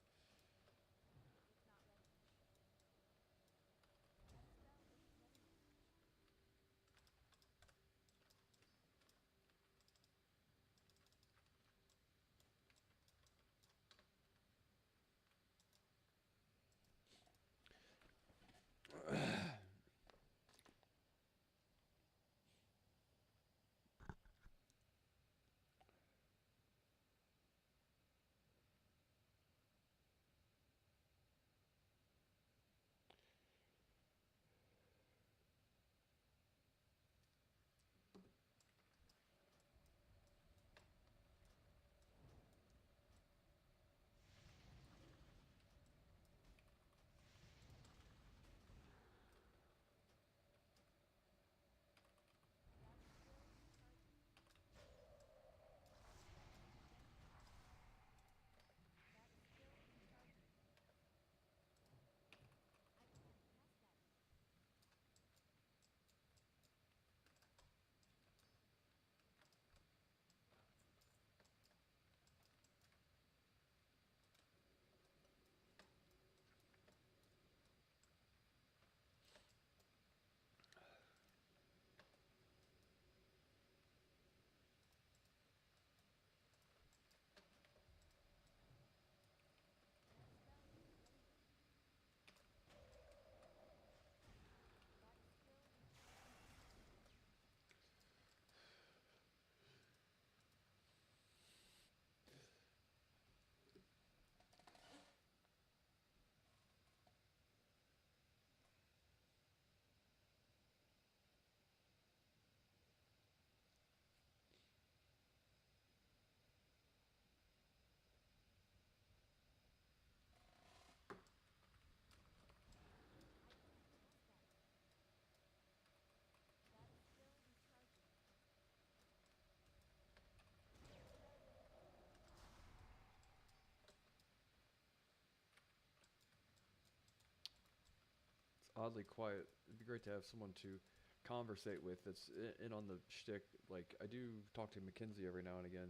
S1: oddly quiet. It'd be great to have someone to conversate with that's in on the shtick. Like I do talk to Mackenzie every now and again,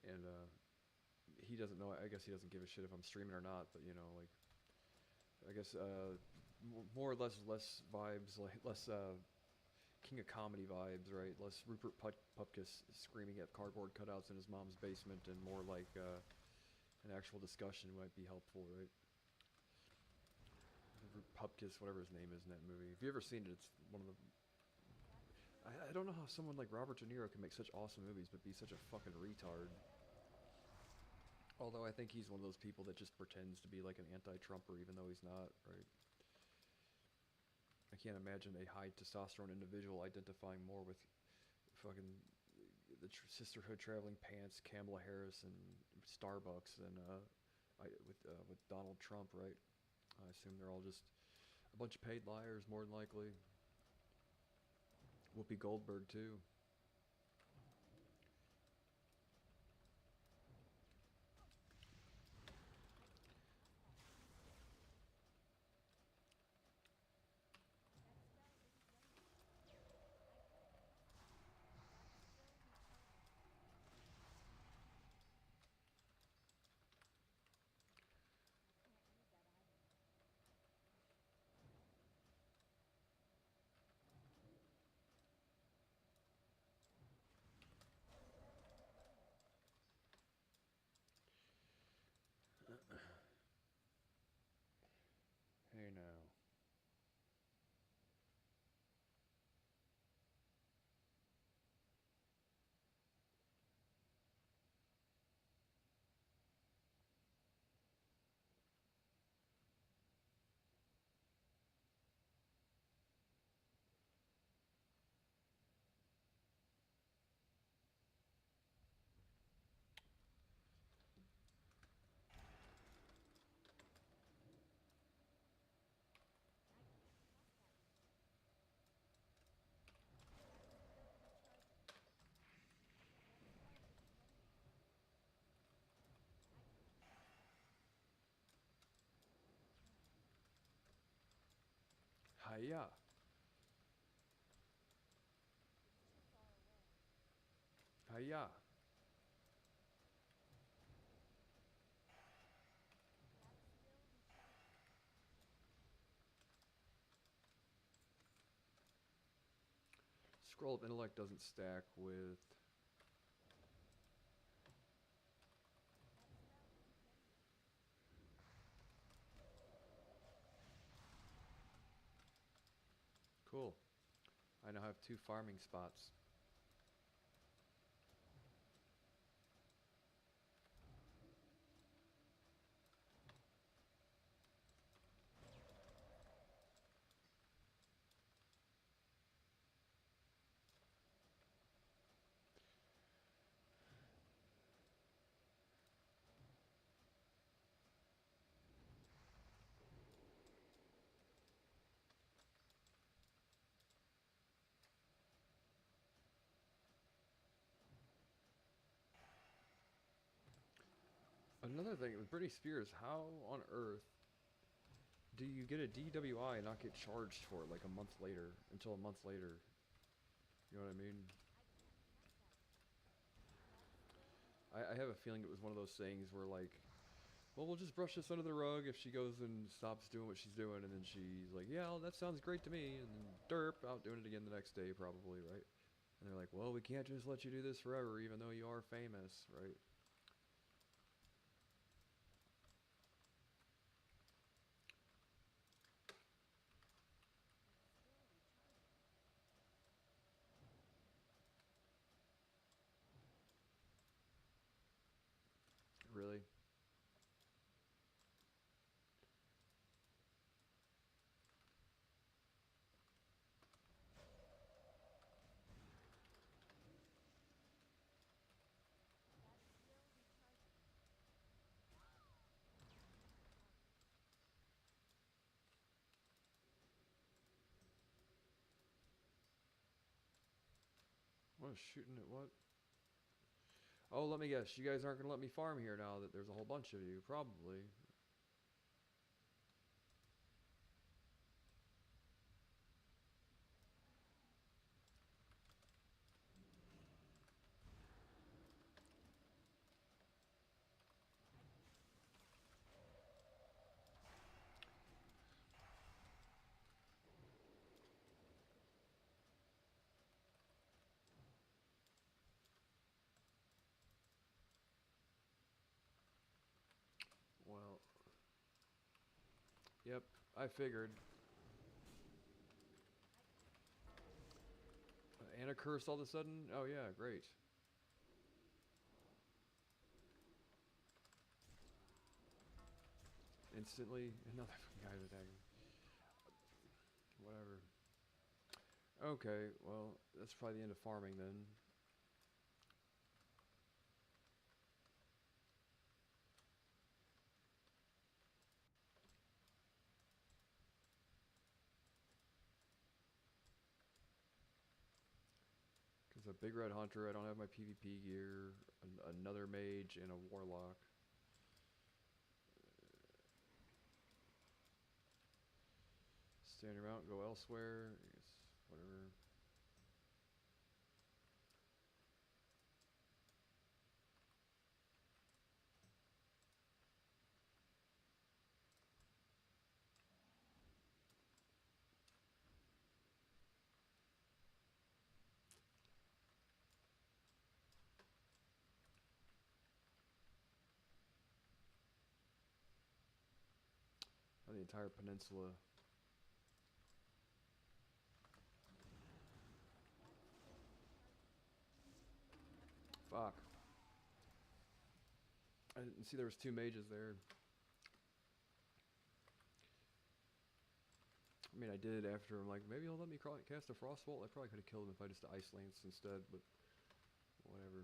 S1: and he doesn't know. I guess he doesn't give a shit if I'm streaming or not. But you know, like I guess more or less vibes, like less King of Comedy vibes, right? Less Rupert Pupkus screaming at cardboard cutouts in his mom's basement, and more like an actual discussion might be helpful, right? Pupkus, whatever his name is in that movie. If you ever seen it, it's one of the. I don't know how someone like Robert De Niro can make such awesome movies but be such a fucking retard. Although I think he's one of those people that just pretends to be like an anti-Trumper even though he's not, right? I can't imagine a high testosterone individual identifying more with fucking the sisterhood traveling pants, Kamala Harris, and Starbucks than with Donald Trump, right? I assume they're all just a bunch of paid liars, more than likely. Whoopi Goldberg too. Hey now. Hiya. Hiya. Scroll of intellect doesn't stack with. Cool. I now have 2 farming spots. Another thing with Britney Spears, how on earth do you get a DWI and not get charged for it like a month later, until a month later? You know what I mean? I have a feeling it was one of those things where like, well, we'll just brush this under the rug if she goes and stops doing what she's doing, and then she's like, yeah, well, that sounds great to me, and then derp, out doing it again the next day probably, right? And they're like, well, we can't just let you do this forever even though you are famous, right? Really? What, shooting at what? Oh, let me guess. You guys aren't going to let me farm here now that there's a whole bunch of you. Probably. Yep, I figured. And a curse all of a sudden? Oh yeah, great. Instantly, another guy's attacking. Whatever. Okay, well, that's probably the end of farming then. Because a big red hunter, I don't have my PvP gear, another mage, and a warlock. Stand around, go elsewhere. I guess, whatever. The entire peninsula. Fuck. I didn't see there was 2 mages there. I mean, I did after. I'm like, maybe he'll let me cast a frostbolt. I probably could have killed him if I just ice lance instead, but whatever.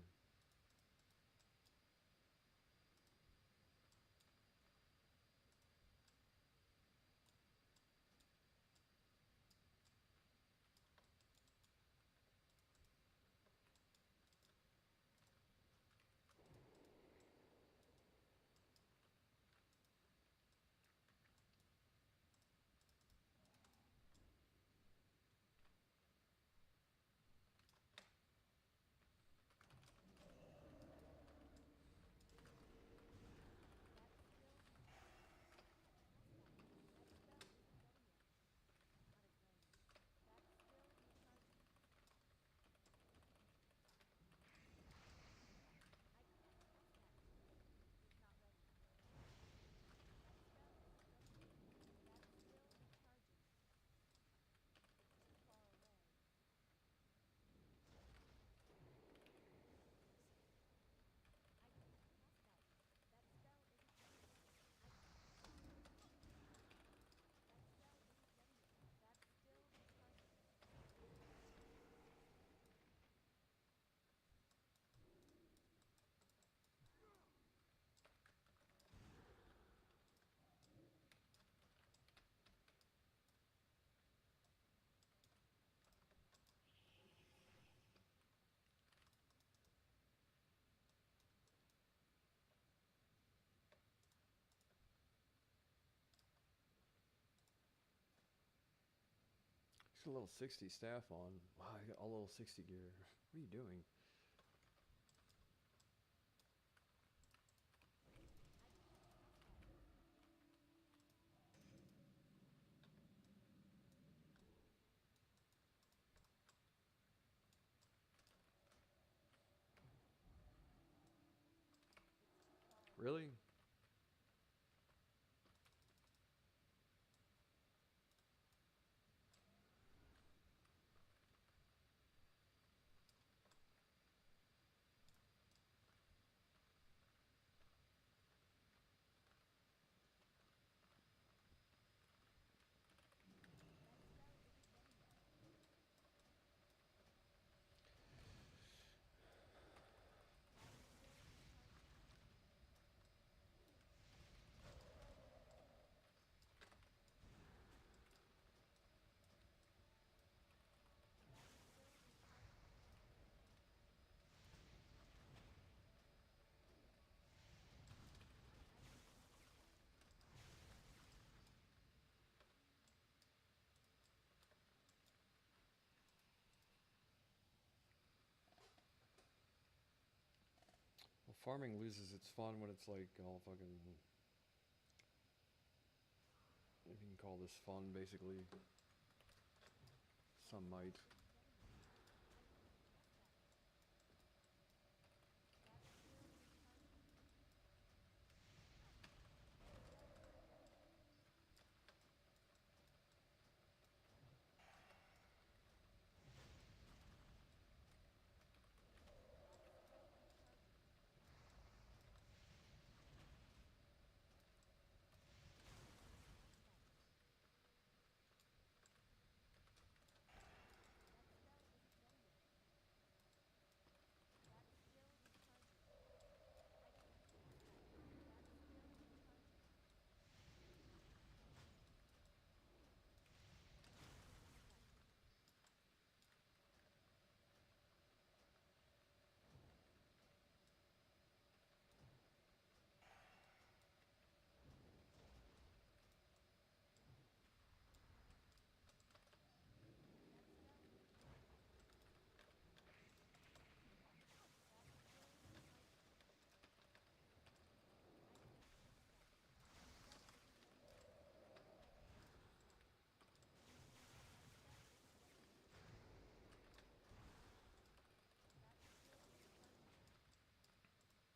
S1: Just a little 60 staff on. Wow, I got all level 60 gear. What are you doing? Really? Well, farming loses its fun when it's like all fucking. If you can call this fun, basically. Some might.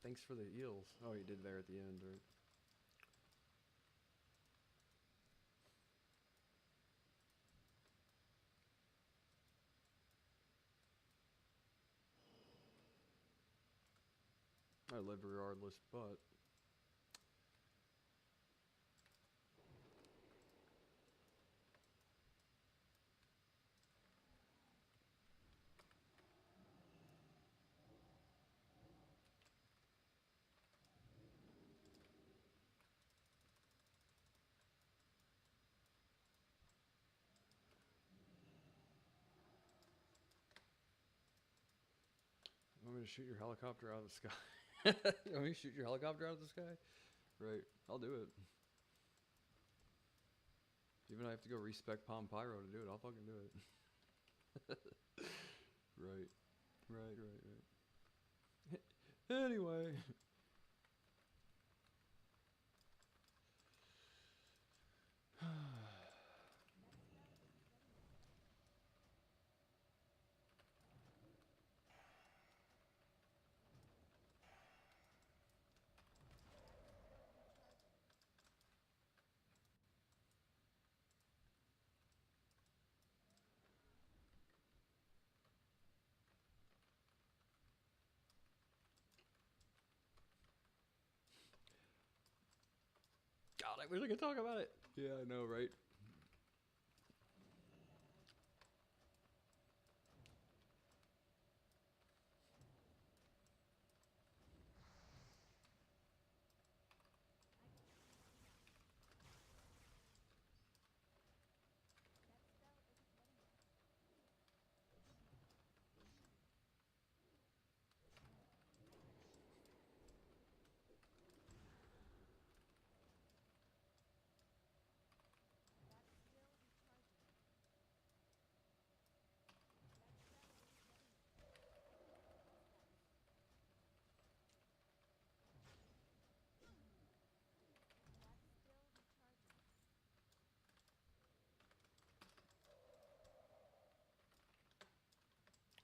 S1: Thanks for the eels. Oh, you did there at the end, right? I live regardless, but you want me to shoot your helicopter out of the sky? You want me to shoot your helicopter out of the sky? Right, I'll do it. Even if I have to go respec Palm Pyro to do it, I'll fucking do it. Right. Anyway. God, I wish I could talk about it. Yeah, I know, right?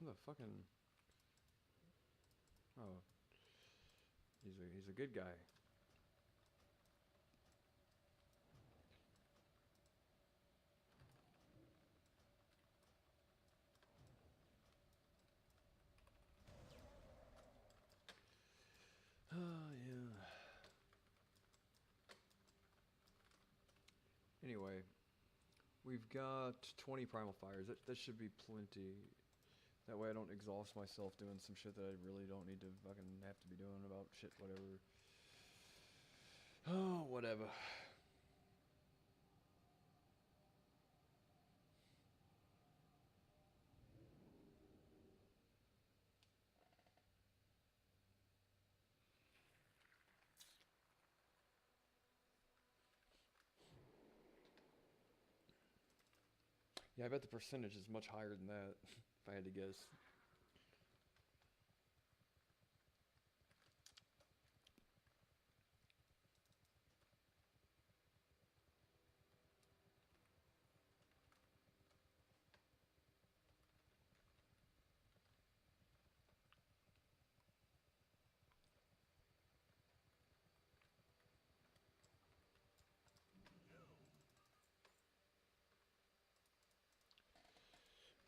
S1: The fucking. Oh, he's a good guy. Oh yeah. Anyway, we've got 20 primal fires. That should be plenty. That way I don't exhaust myself doing some shit that I really don't need to fucking have to be doing about shit, whatever. Oh, whatever. Yeah, I bet the percentage is much higher than that, if I had to guess.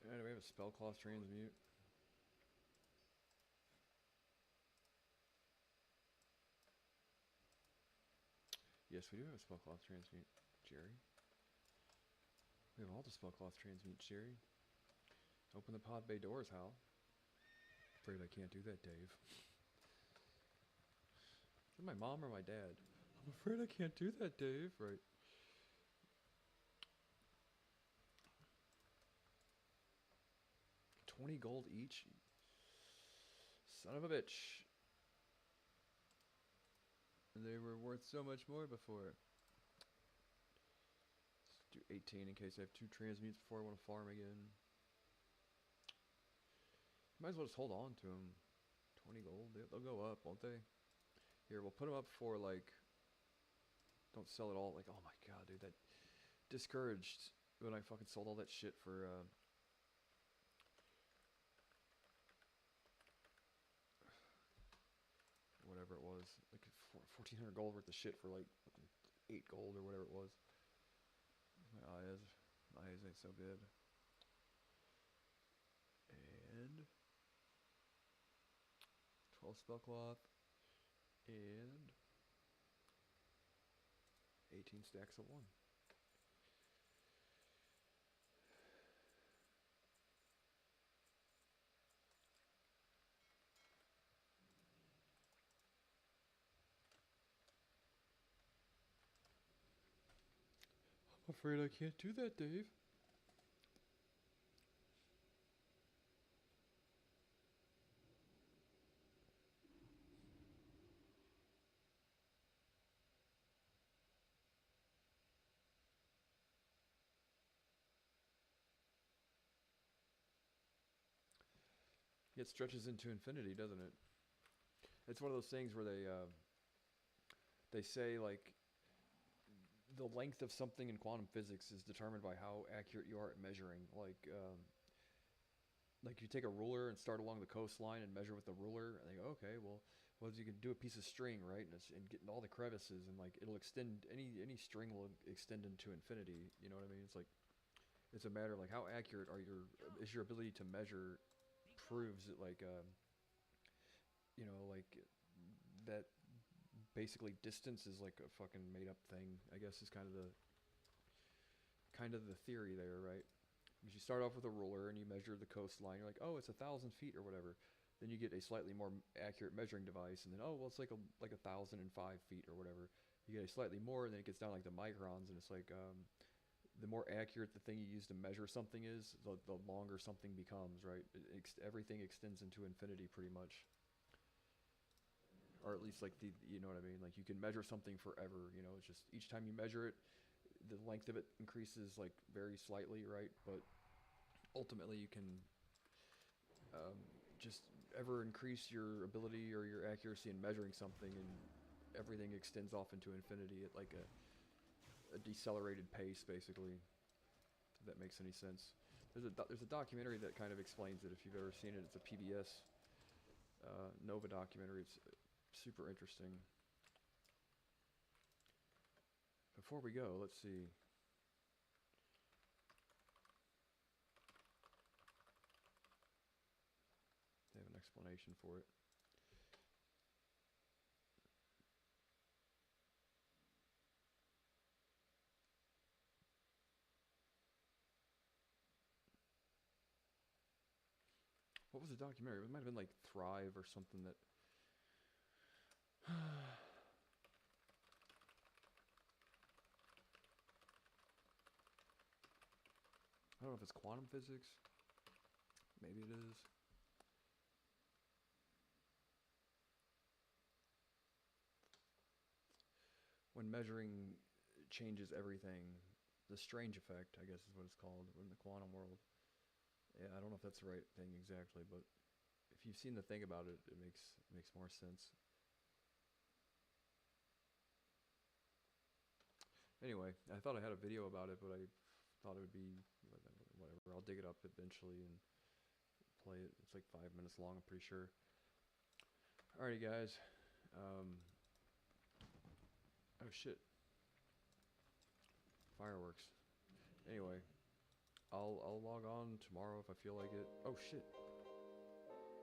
S1: Do we have a spellcloth transmute? Yes, we do have a spellcloth transmute, Jerry. We have all the spellcloth transmute, Jerry. Open the pod bay doors, Hal. Afraid I can't do that, Dave. Is it my mom or my dad? I'm afraid I can't do that, Dave. Right. $20 gold each? Son of a bitch. They were worth so much more before. Let's do 18 in case I have 2 transmutes before I want to farm again. Might as well just hold on to them. 20 gold. They'll go up, won't they? Here, we'll put them up for, like... Don't sell it all. Like, oh my god, dude. That discouraged when I fucking sold all that shit for, whatever whatever it was, like 1400 gold worth of shit for like 8 gold or whatever it was. My eyes ain't so good. And 12 spell cloth and 18 stacks of 1. I'm afraid I can't do that, Dave. It stretches into infinity, doesn't it? It's one of those things where they say like the length of something in quantum physics is determined by how accurate you are at measuring. Like you take a ruler and start along the coastline and measure with the ruler, and they go, okay, well, you can do a piece of string, right, and get in all the crevices, and like it'll extend any string will extend into infinity. You know what I mean? It's a matter of like how accurate is your ability to measure proves that like like that basically distance is like a fucking made up thing, I guess, is kind of the theory there, right? Because you start off with a ruler and you measure the coastline, you're like, oh, it's 1,000 feet or whatever. Then you get a slightly more accurate measuring device, and then oh, well, it's like 1,005 feet or whatever. You get a slightly more, and then it gets down like the microns, and it's like the more accurate the thing you use to measure something is, the longer something becomes, right? Everything extends into infinity pretty much. Or at least like you know what I mean? Like you can measure something forever, you know, it's just each time you measure it, the length of it increases like very slightly, right? But ultimately you can just ever increase your ability or your accuracy in measuring something, and everything extends off into infinity at like a decelerated pace, basically, if that makes any sense. There's a documentary that kind of explains it, if you've ever seen it. It's a PBS Nova documentary. It's super interesting. Before we go, let's see. They have an explanation for it. What was the documentary? It might have been like Thrive or something that... I don't know if it's quantum physics. Maybe it is. When measuring changes everything. The strange effect, I guess is what it's called, in the quantum world. Yeah, I don't know if that's the right thing exactly, but if you've seen the thing about it, it makes more sense. Anyway, I thought I had a video about it, but I thought it would be whatever. I'll dig it up eventually and play it. It's like 5 minutes long, I'm pretty sure. Alrighty, guys. Oh shit. Fireworks. Anyway, I'll log on tomorrow if I feel like it. Oh shit.